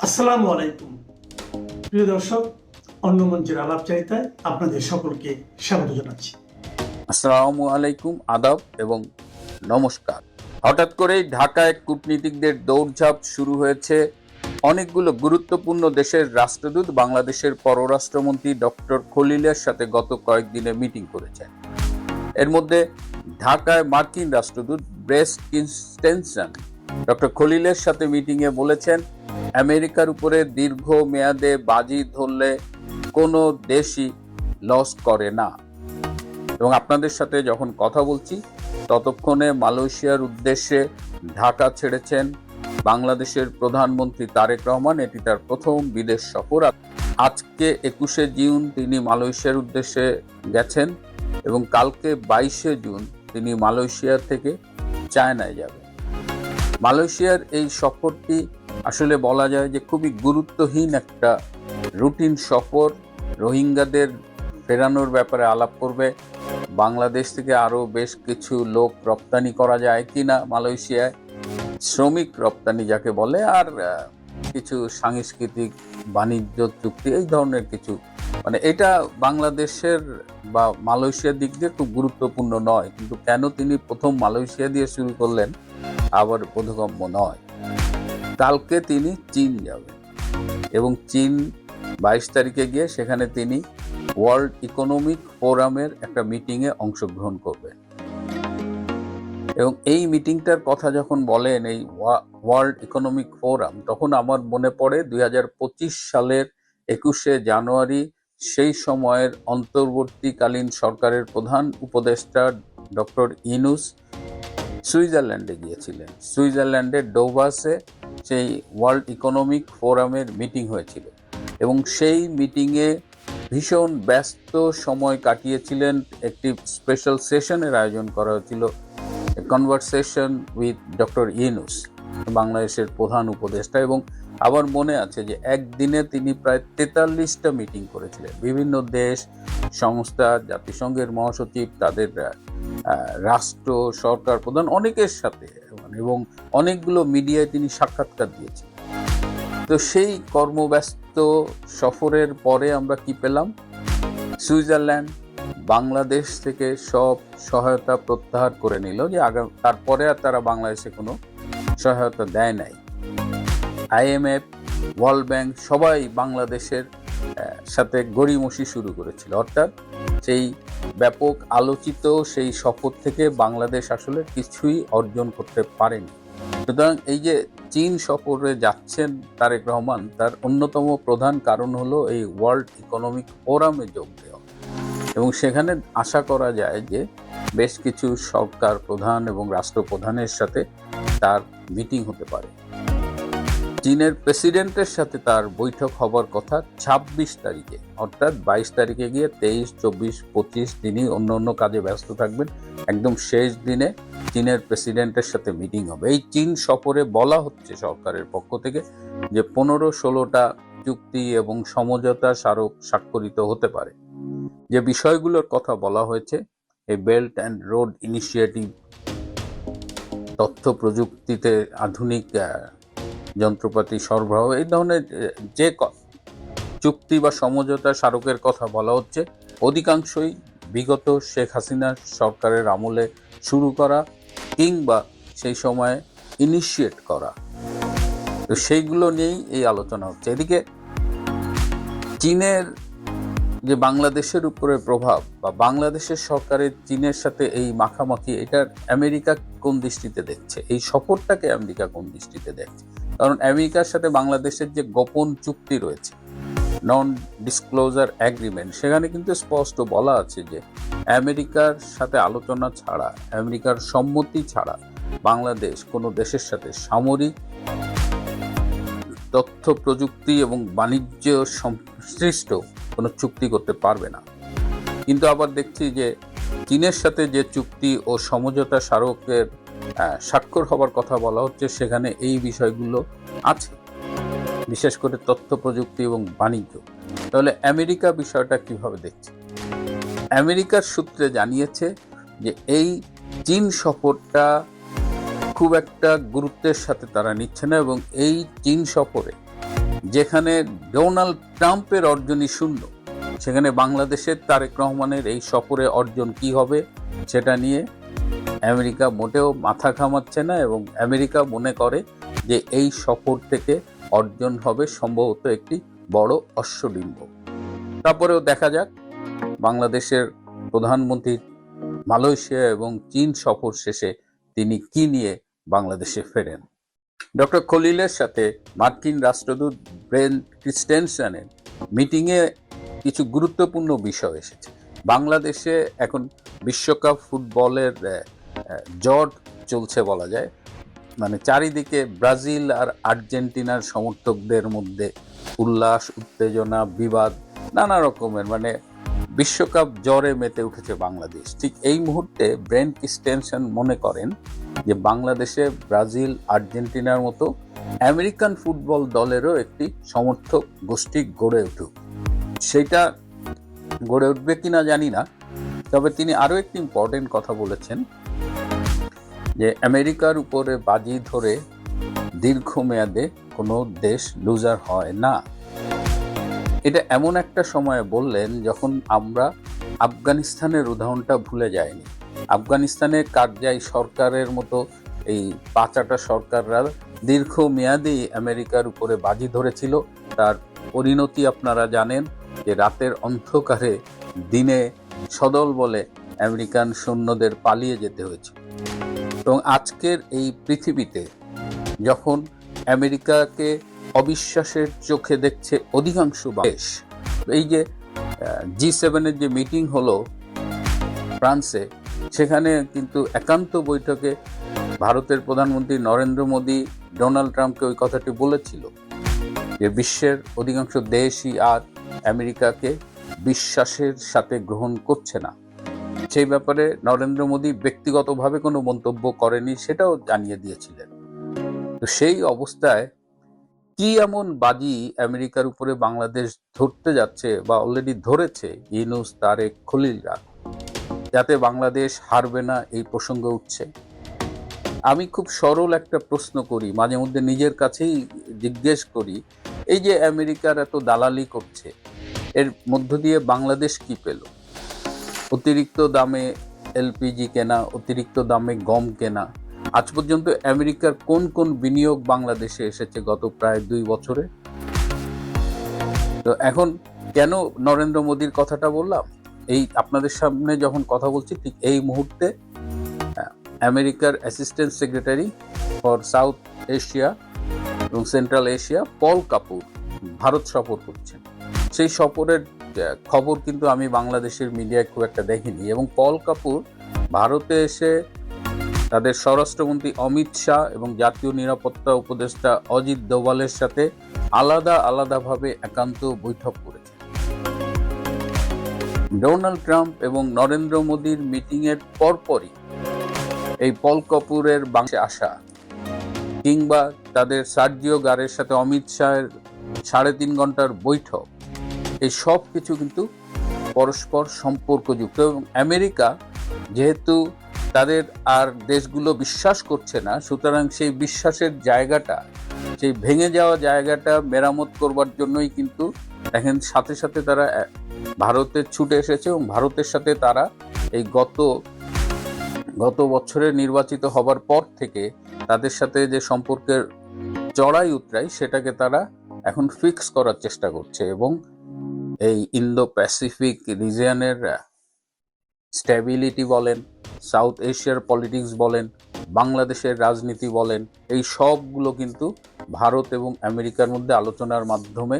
আসসালামু আলাইকুম প্রিয় দর্শক, অন্য মঞ্চের আলাপচারিতায় আপনাদের সকলকে স্বাগত জানাচ্ছি। আসসালামু আলাইকুম, আদাব এবং নমস্কার। হঠাৎ করেই ঢাকায় কূটনীতিকদের দৌড়ঝাঁপ শুরু হয়েছে। অনেকগুলো গুরুত্বপূর্ণ দেশের রাষ্ট্রদূত বাংলাদেশের পররাষ্ট্রমন্ত্রী ডক্টর খলিলের সাথে গত কয়েকদিনে মিটিং করেছেন। এর মধ্যে ঢাকায় মার্কিন রাষ্ট্রদূত ব্রেস ক্রিস্টেনসন ডক্টর খলিলের সাথে মিটিংয়ে বলেছেন, আমেরিকার উপরে দীর্ঘ মেয়াদে বাজি ধরলে কোনো দেশই লস করে না। এবং আপনাদের সাথে যখন কথা বলছি ততক্ষণে মালয়েশিয়ার উদ্দেশ্যে ঢাকা ছেড়েছেন বাংলাদেশের প্রধানমন্ত্রী তারেক রহমান। এটি তার প্রথম বিদেশ সফর। আজকে 21শে জুন তিনি মালয়েশিয়ার উদ্দেশ্যে গেছেন এবং কালকে 22শে জুন তিনি মালয়েশিয়া থেকে চায়নায় যাবেন। মালয়েশিয়ার এই সফরটি আসলে বলা যায় যে খুবই গুরুত্বহীন একটা রুটিন সফর। রোহিঙ্গাদের ফেরানোর ব্যাপারে আলাপ করবে, বাংলাদেশ থেকে আরও বেশ কিছু লোক রপ্তানি করা যায় কিনা মালয়েশিয়ায়, শ্রমিক রপ্তানি যাকে বলে, আর কিছু সাংস্কৃতিক বাণিজ্য চুক্তি, এই ধরনের কিছু। মানে এটা বাংলাদেশের বা মালয়েশিয়ার দিক দিয়ে খুব গুরুত্বপূর্ণ নয়, কিন্তু কেন তিনি প্রথম মালয়েশিয়া দিয়ে শুরু করলেন আবার বোধগম্য নয়। কালকে তিনি চীন যাবেন এবং চীন 22 তারিখে গিয়ে সেখানে তিনি ওয়ার্ল্ড ইকোনমিক ফোরামের একটা মিটিংয়ে অংশগ্রহণ করবেন। এবং এই মিটিংটার কথা যখন বলেন, এই ওয়ার্ল্ড ইকোনমিক ফোরাম, তখন আমার মনে পড়ে 2025 সালের 21শে জানুয়ারি সেই সময়ের অন্তর্বর্তীকালীন সরকারের প্রধান উপদেষ্টা ডক্টর ইউনূস সুইজারল্যান্ডে গিয়েছিলেন। সুইজারল্যান্ডের ডোভাসে সেই ওয়ার্ল্ড ইকোনমিক ফোরামের মিটিং হয়েছিল এবং সেই মিটিংয়ে ভীষণ ব্যস্ত সময় কাটিয়েছিলেন। একটি স্পেশাল সেশনের আয়োজন করা হয়েছিল, কনভারসেশন উইথ ডক্টর ইউনূস, বাংলাদেশের প্রধান উপদেষ্টা। এবং আমার মনে আছে যে একদিনে তিনি প্রায় 43টা মিটিং করেছিলেন বিভিন্ন দেশ, সংস্থা, জাতিসংঘের মহাসচিব, তাদের রাষ্ট্র সরকার প্রধান, অনেকের সাথে, এবং অনেকগুলো মিডিয়ায় তিনি সাক্ষাৎকার দিয়েছেন। তো সেই কর্মব্যস্ত সফরের পরে আমরা কি পেলাম? সুইজারল্যান্ড বাংলাদেশ থেকে সব সহায়তা প্রত্যাহার করে নিল, যে তারপরে আর তারা বাংলাদেশে কোনো সহায়তা দেয় নাই। IMF, ওয়ার্ল্ড ব্যাংক সবাই বাংলাদেশের সাথে গড়িমসি শুরু করেছিল। অর্থাৎ সেই ব্যাপক আলোচিত সেই সফর থেকে বাংলাদেশ আসলে কিছুই অর্জন করতে পারেনি। সুতরাং এই যে চীন সফরে যাচ্ছেন তারেক রহমান, তার অন্যতম প্রধান কারণ হলো এই ওয়ার্ল্ড ইকোনমিক ফোরামে যোগ দেওয়া। এবং সেখানে আশা করা যায় যে বেশ কিছু সরকার প্রধান এবং রাষ্ট্রপ্রধানের সাথে তার মিটিং হতে পারে। চীনের প্রেসিডেন্টের সাথে তার বৈঠক হবার কথা 26 তারিখে, অর্থাৎ 22 তারিখে গিয়ে 23, 24, 25 তিনি অন্য কাজে ব্যস্ত থাকবেন। একদম শেষ দিনে চীনের প্রেসিডেন্টের সাথে মিটিং হবে। এই চীন সফরে বলা হচ্ছে সরকারের পক্ষ থেকে যে 15-16টা চুক্তি এবং সমঝোতা স্মারক স্বাক্ষরিত হতে পারে। যে বিষয়গুলোর কথা বলা হয়েছে, এই বেল্ট অ্যান্ড রোড ইনিশিয়েটিভ, তথ্য প্রযুক্তিতে আধুনিক যন্ত্রপাতি সরবরাহ, এই ধরনের যে চুক্তি বা সমঝোতা স্মারকের কথা বলা হচ্ছে, অধিকাংশই বিগত শেখ হাসিনা সরকারের আমলে শুরু করা কিংবা সেই সময়ে ইনিশিয়েট করা। তো সেইগুলো নিয়েই এই আলোচনা হচ্ছে। এদিকে চীনের যে বাংলাদেশের উপরে প্রভাব বা বাংলাদেশের সরকারের চীনের সাথে এই মাখামাখি, এটা আমেরিকা কোন দৃষ্টিতে দেখছে? এই সফরটাকে আমেরিকা কোন দৃষ্টিতে দেখছে? কারণ আমেরিকার সাথে বাংলাদেশের যে গোপন চুক্তি রয়েছে, নন ডিসক্লোজার অ্যাগ্রিমেন্ট, সেখানে কিন্তু স্পষ্ট বলা আছে যে আমেরিকার সাথে আলোচনা ছাড়া, আমেরিকার সম্মতি ছাড়া বাংলাদেশ কোনো দেশের সাথে সামরিক, তথ্য প্রযুক্তি এবং বাণিজ্য সংশ্লিষ্ট কোনো চুক্তি করতে পারবে না। কিন্তু আবার দেখছি যে চীনের সাথে যে চুক্তি ও সমঝোতা স্মারকের স্বাক্ষর হবার কথা বলা হচ্ছে, সেখানে এই বিষয়গুলো আছে, বিশেষ করে তথ্য প্রযুক্তি এবং বাণিজ্য। তাহলে আমেরিকা বিষয়টা কিভাবে দেখছে? আমেরিকার সূত্রে জানিয়েছে যে এই চীন সফরটা খুব একটা গুরুত্বের সাথে তারা নিচ্ছে না, এবং এই চীন সফরে যেখানে ডোনাল্ড ট্রাম্পের অর্জনই শূন্য, সেখানে বাংলাদেশের তারেক রহমানের এই সফরে অর্জন কি হবে সেটা নিয়ে আমেরিকা মোটেও মাথা ঘামাচ্ছে না, এবং আমেরিকা মনে করে যে এই সফর থেকে অর্জন হবে সম্ভবত একটি বড় অশ্বডিম্ব। তারপরেও দেখা যাক বাংলাদেশের প্রধানমন্ত্রী মালয়েশিয়া এবং চীন সফর শেষে তিনি কি নিয়ে বাংলাদেশে ফেরেন। ডক্টর খলিলের সাথে মার্কিন রাষ্ট্রদূত ব্রেন্ট ক্রিস্টেনসেনের মিটিংয়ে কিছু গুরুত্বপূর্ণ বিষয় এসেছে। বাংলাদেশে এখন বিশ্বকাপ ফুটবলের জট চলছে বলা যায়, মানে চারিদিকে ব্রাজিল আর আর্জেন্টিনার সমর্থকদের মধ্যে উল্লাস, উত্তেজনা, বিবাদ, নানা রকমের, মানে বিশ্বকাপ জ্বরে মেতে উঠেছে বাংলাদেশ। ঠিক এই মুহূর্তে ব্রেন্ট ক্রিস্টেনসেন মনে করেন যে বাংলাদেশে ব্রাজিল, আর্জেন্টিনার মতো আমেরিকান ফুটবল দলেরও একটি সমর্থক গোষ্ঠী গড়ে উঠুক। সেটা গড়ে উঠবে কিনা জানি না, তবে তিনি আরও একটি ইম্পর্টেন্ট কথা বলেছেন যে আমেরিকার উপরে বাজি ধরে দীর্ঘমেয়াদে কোনো দেশ লুজার হয় না। এটা এমন একটা সময়ে বললেন যখন আমরা আফগানিস্তানের উদাহরণটা ভুলে যাইনি। আফগানিস্তানে কারজাই সরকারের মতো এই পাচাটা সরকাররা দীর্ঘমেয়াদী আমেরিকার উপরে বাজি ধরেছিল। তার পরিণতি আপনারা জানেন যে রাতের অন্ধকারে দিনে সদল বলে আমেরিকান সৈন্যদের পালিয়ে যেতে হয়েছে। এবং আজকের এই পৃথিবীতে যখন আমেরিকাকে অবিশ্বাসের চোখে দেখছে অধিকাংশ দেশ, এই যে G7-এর যে মিটিং হলো ফ্রান্সে, সেখানে কিন্তু একান্ত বৈঠকে ভারতের প্রধানমন্ত্রী নরেন্দ্র মোদী ডোনাল্ড ট্রাম্পকে ওই কথাটি বলেছিল যে বিশ্বের অধিকাংশ দেশই আর আমেরিকাকে বিশ্বাসের সাথে গ্রহণ করছে না। সেই ব্যাপারে নরেন্দ্র মোদী ব্যক্তিগতভাবে কোনো মন্তব্য করেনি, সেটাও জানিয়ে দিয়েছিলেন। তো সেই অবস্থায় কি এমন বাজি আমেরিকার উপরে বাংলাদেশ ধরতে যাচ্ছে বা অলরেডি ধরেছে ইউনূস, তারেক, খলিলরা, যাতে বাংলাদেশ হারবে না, এই প্রসঙ্গ উঠছে। আমি খুব সরল একটা প্রশ্ন করি, মাঝে মধ্যে নিজের কাছেই জিজ্ঞেস করি, এই যে আমেরিকার এত দালালি করছে, এর মধ্য দিয়ে বাংলাদেশ কি পেল? অতিরিক্ত দামে এলপিজি কেনা, অতিরিক্ত দামে গম কেনা। আজ পর্যন্ত আমেরিকার কোন কোন বিনিয়োগ বাংলাদেশে এসেছে গত প্রায় 2 বছরে? তো এখন কেন নরেন্দ্র মোদীর কথাটা বললাম? এই আপনাদের সামনে যখন কথা বলছি ঠিক এই মুহূর্তে আমেরিকার assistant secretary for south Asia এবং সেন্ট্রাল এশিয়া পল কাপুর ভারত সফর করছেন। সেই সফরের খবর কিন্তু আমি বাংলাদেশের মিডিয়ায় খুব একটা দেখিনি, এবং পল কাপুর ভারতে এসে তাদের স্বরাষ্ট্রমন্ত্রী অমিত শাহ এবং জাতীয় নিরাপত্তা উপদেষ্টা অজিত দোভালের সাথে আলাদাভাবে একান্ত বৈঠক করেছে। ডোনাল্ড ট্রাম্প এবং নরেন্দ্র মোদীর মিটিংয়ের পরপরই এই পল কাপুরের বাংলাদেশে আসা, কিংবা তাদের সার্জিও গারের সাথে অমিত শাহের 3.5 ঘন্টার বৈঠক, এই সব কিছু কিন্তু পরস্পর সম্পর্কযুক্ত। এবং আমেরিকা যেহেতু তাদের আর দেশগুলো বিশ্বাস করছে না, সুতরাং সেই বিশ্বাসের জায়গাটা, সেই ভেঙে যাওয়া জায়গাটা মেরামত করবার জন্যই কিন্তু দেখেন সাথে সাথে তারা ভারতে ছুটে এসেছে, এবং ভারতের সাথে তারা এই গত বছরে নির্বাচিত হবার পর থেকে তাদের সাথে যে সম্পর্কের চড়াই উতরাই, সেটাকে তারা এখন ফিক্স করার চেষ্টা করছে। এবং এই ইন্দো প্যাসিফিক রিজিয়নের স্ট্যাবিলিটি বলেন, সাউথ এশিয়ার পলিটিক্স বলেন, বাংলাদেশের রাজনীতি বলেন, এই সবগুলো কিন্তু ভারত এবং আমেরিকার মধ্যে আলোচনার মাধ্যমে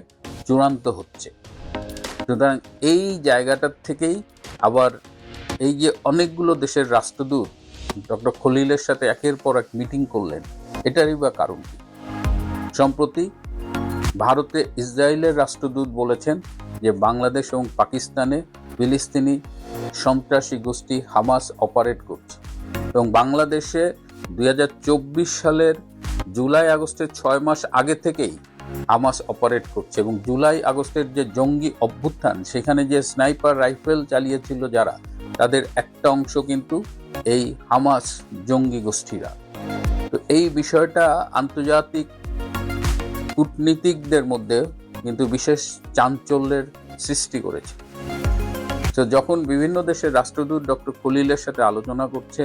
চূড়ান্ত হচ্ছে। সুতরাং এই জায়গাটার থেকেই আবার এই যে অনেকগুলো দেশের রাষ্ট্রদূত ডক্টর খলিলের সাথে একের পর এক মিটিং করলেন, এটারই বা কারণ কি? সম্প্রতি ভারতে ইসরায়েলের রাষ্ট্রদূত বলেছেন যে বাংলাদেশ এবং পাকিস্তানে ফিলিস্তিনি সন্ত্রাসী গোষ্ঠী হামাস অপারেট করছে, এবং বাংলাদেশে 2024 সালের জুলাই আগস্টের 6 মাস আগে থেকেই হামাস অপারেট করছে। এবং জুলাই আগস্টের যে জঙ্গি অভ্যুত্থান, সেখানে যে স্নাইপার রাইফেল চালিয়েছিল যারা, তাদের একটা অংশ কিন্তু এই হামাস জঙ্গি গোষ্ঠীরা। তো এই বিষয়টা আন্তর্জাতিক কূটনীতিকদের মধ্যে কিন্তু বিশেষ চাঞ্চল্যের সৃষ্টি করেছে। তো যখন বিভিন্ন দেশের রাষ্ট্রদূত ডক্টর খলিলের সাথে আলোচনা করছে,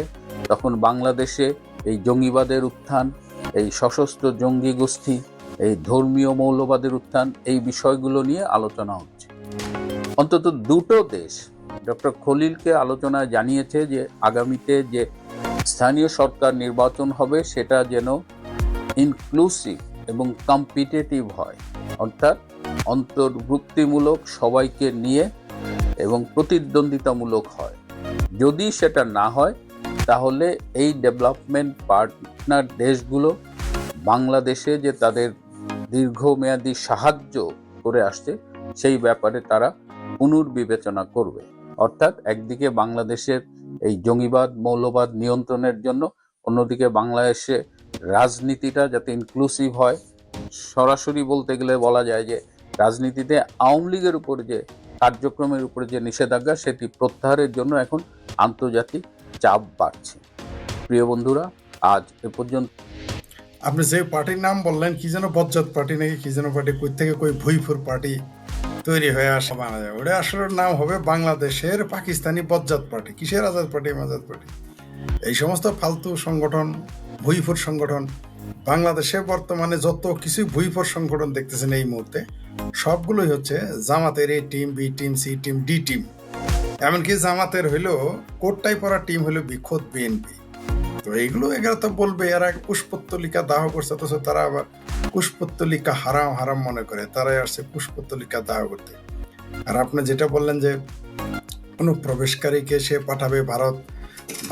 তখন বাংলাদেশে এই জঙ্গিবাদের উত্থান, এই সশস্ত্র জঙ্গি গোষ্ঠী, এই ধর্মীয় মৌলবাদের উত্থান, এই বিষয়গুলো নিয়ে আলোচনা হচ্ছে। অন্তত দুটো দেশ ডক্টর খলিলকে আলোচনায় জানিয়েছে যে আগামীতে যে স্থানীয় সরকার নির্বাচন হবে সেটা যেন ইনক্লুসিভ এবং কম্পিটিটিভ হয়, অর্থাৎ অন্তর্ভুক্তিমূলক, সবাইকে নিয়ে এবং প্রতিদ্বন্দ্বিতামূলক হয়। যদি সেটা না হয় তাহলে এই ডেভেলপমেন্ট পার্টনার দেশগুলো বাংলাদেশে যে তাদের দীর্ঘমেয়াদী সাহায্য করে আসছে সেই ব্যাপারে তারা পুনর্বিবেচনা করবে। অর্থাৎ একদিকে বাংলাদেশের এই জঙ্গিবাদ মৌলবাদ নিয়ন্ত্রণের জন্য, অন্যদিকে বাংলাদেশে রাজনীতিটা যাতে ইনক্লুসিভ হয়। সরাসরি বলতে গেলে বলা যায় যে রাজনীতিতে আওয়ামী লীগের উপর যে কার্যক্রমের উপরে যে নিষেধাজ্ঞা সেটি প্রত্যাহারের জন্য এখন আন্তর্জাতিক চাপ বাড়ছে। প্রিয় বন্ধুরা, আজ এ পর্যন্ত। আপনি যে পার্টির নাম বললেন, কি যেন বজ্জাত পার্টি নাকি কি যেন পার্টি, কই থেকে কই ভুইফুর পার্টি তৈরি হয়ে আসে বানা যায়, ওটা আসলে নাম হবে বাংলাদেশের পাকিস্তানি বজ্জাত পার্টি। কিসের আজাদ পার্টি মাজাদ পার্টি, এই সমস্ত ফালতু সংগঠন, ভুইফুর সংগঠন বাংলাদেশে বর্তমানে যত কিছু ভুইফুর সংগঠন দেখতেছেন এই মুহূর্তে, সবগুলোই হচ্ছে জামাতের A team, B team, C team, D team. এমনকি জামাতের হইলো কোটটাই পরা টিম হইলো বিখোদ বিএনপি। তো এইগুলো এগুলো তো বলবে এরা পুষ্পত্তলিকা দাহ করছে, অথচ তারা আবার পুষ্পত্তলিকা হারাম হারাম মনে করে, তারাই আসছে পুষ্পত্তলিকা দাহ করতে। আর আপনি যেটা বললেন যে অনুপ্রবেশকারীকে সে পাঠাবে ভারত,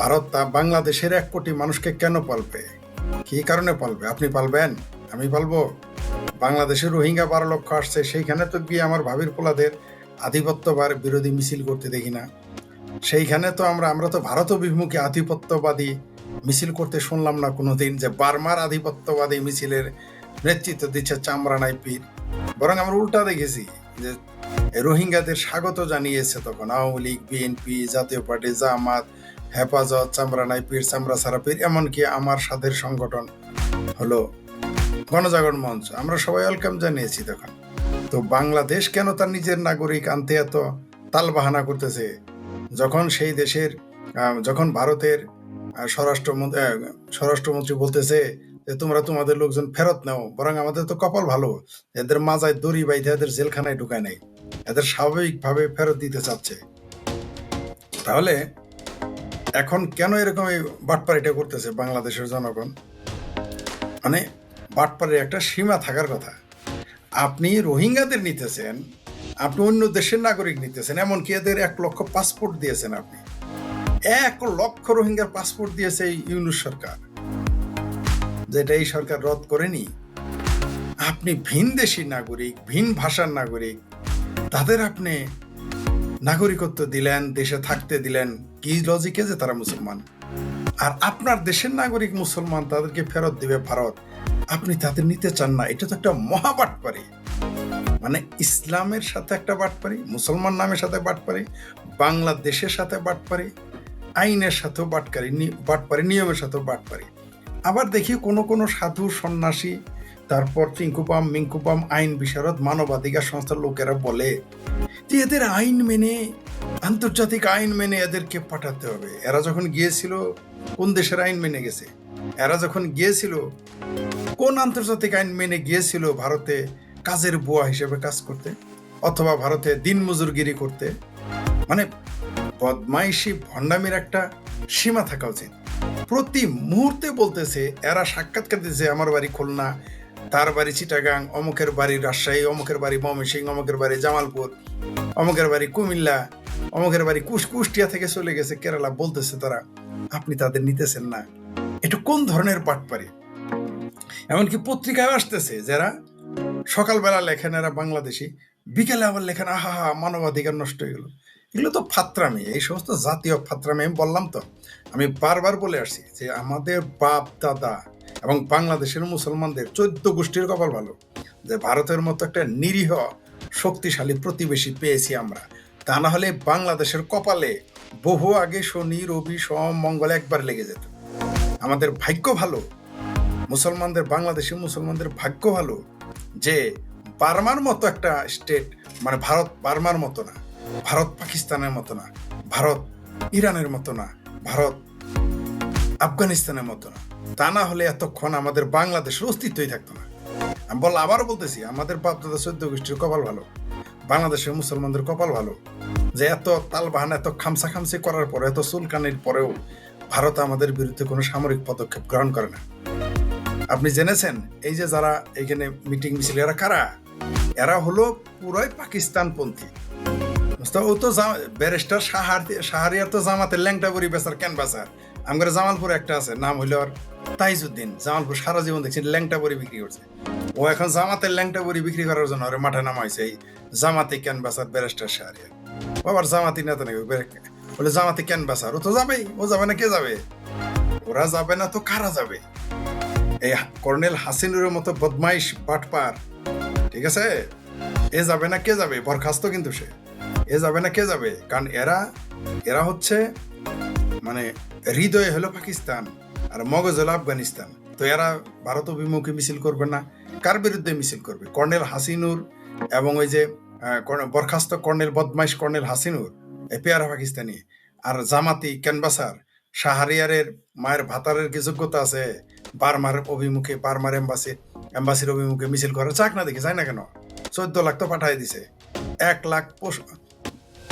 ভারত তা বাংলাদেশের 1 কোটি মানুষকে কেন পালবে, কি কারণে পালবে? আপনি পালবেন? আমি পালবো? বাংলাদেশে রোহিঙ্গা 12 লক্ষ আসছে, সেইখানে তো গিয়ে আমার ভাবির পোলাদের আধিপত্যবাদ বিরোধী মিছিল করতে দেখি না। সেইখানে তো আমরা তো ভারত অভিমুখী আধিপত্যবাদী মিছিল করতে শুনলাম না কোনোদিন, যে বার্মার আধিপত্যবাদী মিছিলের নেতৃত্ব দিচ্ছে চামরানাই পীর। বরং আমরা উল্টা দেখেছি যে রোহিঙ্গাদের স্বাগত জানিয়েছে তখন আওয়ামী লীগ, বিএনপি, জাতীয় পার্টি, জামাত, হেফাজত, চামরানাই পীর, চামড়া সারা পীর, এমনকি আমার সাথের সংগঠন হলো গণজাগরণ মঞ্চ, আমরা সবাই ওয়েলকাম জানিয়েছি তখন। তো বাংলাদেশ কেন তার নিজের নাগরিক আনতে এত তালবাহানা করতেছে, যখন সেই দেশের যখন ভারতের স্বরাষ্ট্রমন্ত্রী বলতেছে যে তোমরা তোমাদের লোকজন ফেরত নাও, বরং আমাদের তো কপাল ভালো, এদের মাজায় দড়ি বাইতে এদের জেলখানায় ঢুকায় নাই, এদের স্বাভাবিকভাবে ফেরত দিতে চাচ্ছে। তাহলে এখন কেন এরকম এই বাটপাড়িটা করতেছে বাংলাদেশের জনগণ? মানে বাটপাড়ির একটা সীমা থাকার কথা। আপনি রোহিঙ্গাদের নিতেছেন, আপনি অন্য দেশের নাগরিক নিতেছেন, এমনকি এদের 1 লক্ষ পাসপোর্ট দিয়েছেন। আপনি 1 লক্ষ রোহিঙ্গার পাসপোর্ট দিয়েছে এই ইউনূস সরকার, যেটা এই সরকার রদ করেনি। আপনি ভিনদেশী নাগরিক, ভিন ভাষার নাগরিক, তাদের আপনি নাগরিকত্ব দিলেন, দেশে থাকতে দিলেন, কি লজিকে যে তারা মুসলমান। আর আপনার দেশের নাগরিক মুসলমান, তাদেরকে ফেরত দিবে ভারত, আপনি তাদের নিতে চান না। এটা তো একটা মহা বাটপাড়ি। মানে ইসলামের সাথে একটা বাটপাড়ি, মুসলমান নামের সাথে বাটপাড়ি, বাংলাদেশের সাথে বাটপাড়ি, আইনের সাথেও বাটপাড়ি, নিয়মের সাথেও বাটপাড়ি। আবার দেখি কোনো সাধু সন্ন্যাসী, তারপর চিঙ্কুপাম মিঙ্কুপাম আইন বিশারদ মানবাধিকার সংস্থার লোকেরা বলে যে এদের আইন মেনে, আন্তর্জাতিক আইন মেনে এদেরকে পাঠাতে হবে। এরা যখন গিয়েছিল কোন দেশের আইন মেনে গেছে? এরা যখন গিয়েছিল কোন আন্তর্জাতিক আইন মেনে গিয়েছিল? ভারতে কাজের বুয়া হিসেবে কাজ করতে, অথবা ভারতে দিনমজুরগিরি করতে। মানে বদমাইশি ভণ্ডামির একটা সীমা থাকা উচিত। প্রতি মুহূর্তে বলতেছে, এরা সাক্ষাৎকার দিতেছে, আমার বাড়ি খুলনা, তার বাড়ি চিটাগাং, অমুকের বাড়ি রাজশাহী, অমুকের বাড়ি ময়মনসিংহ, অমুকের বাড়ি জামালপুর, অমুকের বাড়ি কুমিল্লা, অমুকের বাড়ি কুষ্টিয়া থেকে চলে গেছে কেরালা। বলতেছে তারা আপনি তাদের নিতেছেন না। এটা কোন ধরনের বাটপাড়ি? এমনকি পত্রিকায় আসতেছে যারা সকালবেলা লেখেন এরা বাংলাদেশি, বিকেলে আবার লেখেন আহা মানবাধিকার নষ্ট হয়ে গেল। এগুলো তো ফাত্রামি, এই সমস্ত জাতীয় ফাত্রামি। আমি বললাম তো, আমি বারবার বলে আসছি যে আমাদের বাপ দাদা এবং বাংলাদেশের মুসলমানদের 14 গোষ্ঠীর কপাল ভালো যে ভারতের মতো একটা নিরীহ শক্তিশালী প্রতিবেশী পেয়েছি আমরা। তা না হলে বাংলাদেশের কপালে বহু আগে শনি, রবি, সোম, মঙ্গল একবার লেগে যেত। আমাদের ভাগ্য ভালো, মুসলমানদের, বাংলাদেশের মুসলমানদের ভাগ্য ভালো যে বার্মার মতো একটা স্টেট, মানে ভারত বার্মার মতো না, ভারত পাকিস্তানের মতো না, ভারত ইরানের মতো না, ভারত আফগানিস্তানের মতো না, তা না হলে এতক্ষণ আমাদের বাংলাদেশের অস্তিত্বই থাকতো না। আমি আবারও বলতেছি, আমাদের বাপদাদা 14 গোষ্ঠীর কপাল ভালো, বাংলাদেশের মুসলমানদের কপাল ভালো, যে এত তালবাহানা, এত খামসাখামসি করার পরে, এত চুলকানির পরেও ভারত আমাদের বিরুদ্ধে কোনো সামরিক পদক্ষেপ গ্রহণ করে না। আপনি জেনেছেন এই যে যারা এখানে মিটিং মিছিল, এরা কারা? এরা হলো পুরাই পাকিস্তানপন্থী। ও তো ব্যারিস্টার শাহরিয়ার তো জামাতের ল্যাংটা বড়ি বেচার ক্যানভাসার। আমাদের জামালপুরে একটা আছে, নাম হইল আর তাইজউদ্দিন। জামালপুর সারা জীবন দেখছি ল্যাংটা বড়ি বিক্রি করছে। ও এখন জামাতের ল্যাংটা বড়ি বিক্রি করার জন্য ওরে মাঠে নামাইছে এই জামাতি ক্যানভাসার ব্যারিস্টার শাহরিয়ার। বাবার জামাতি নেতা নাকি বলে জামাতি ক্যানভাসার। ও তো যাবেই, ও যাবে না কে যাবে? ওরা যাবে না তো কারা যাবে? এই কর্নেল হাসিনুরের মতো বদমাইশ বাটপার, ঠিক আছে, এ যাবে না কে যাবে? বরখাস্ত কিন্তু সে, এ যাবে না কে যাবে? কারণ এরা হচ্ছে মানে হৃদয়ে হলো পাকিস্তান আর মগজ হলো আফগানিস্তান। তো এরা ভারত অভিমুখী মিছিল করবে না, কার বিরুদ্ধে মিছিল করবে? কর্নেল হাসিনুর এবং ওই যে বরখাস্ত কর্নেল বদমাইশ কর্নেল হাসিনুর, এ পেয়ারা পাকিস্তানি, আর জামাতি ক্যানভাসার শাহরিয়ারের মায়ের ভাতারের কি যোগ্যতা আছে বার্মার অভিমুখে, বার্মার এম্বাসির অভিমুখে মিছিল করে? চাক না দেখে যায় না কেন? 14 লাখ তো পাঠাই দিছে, 1 লাখ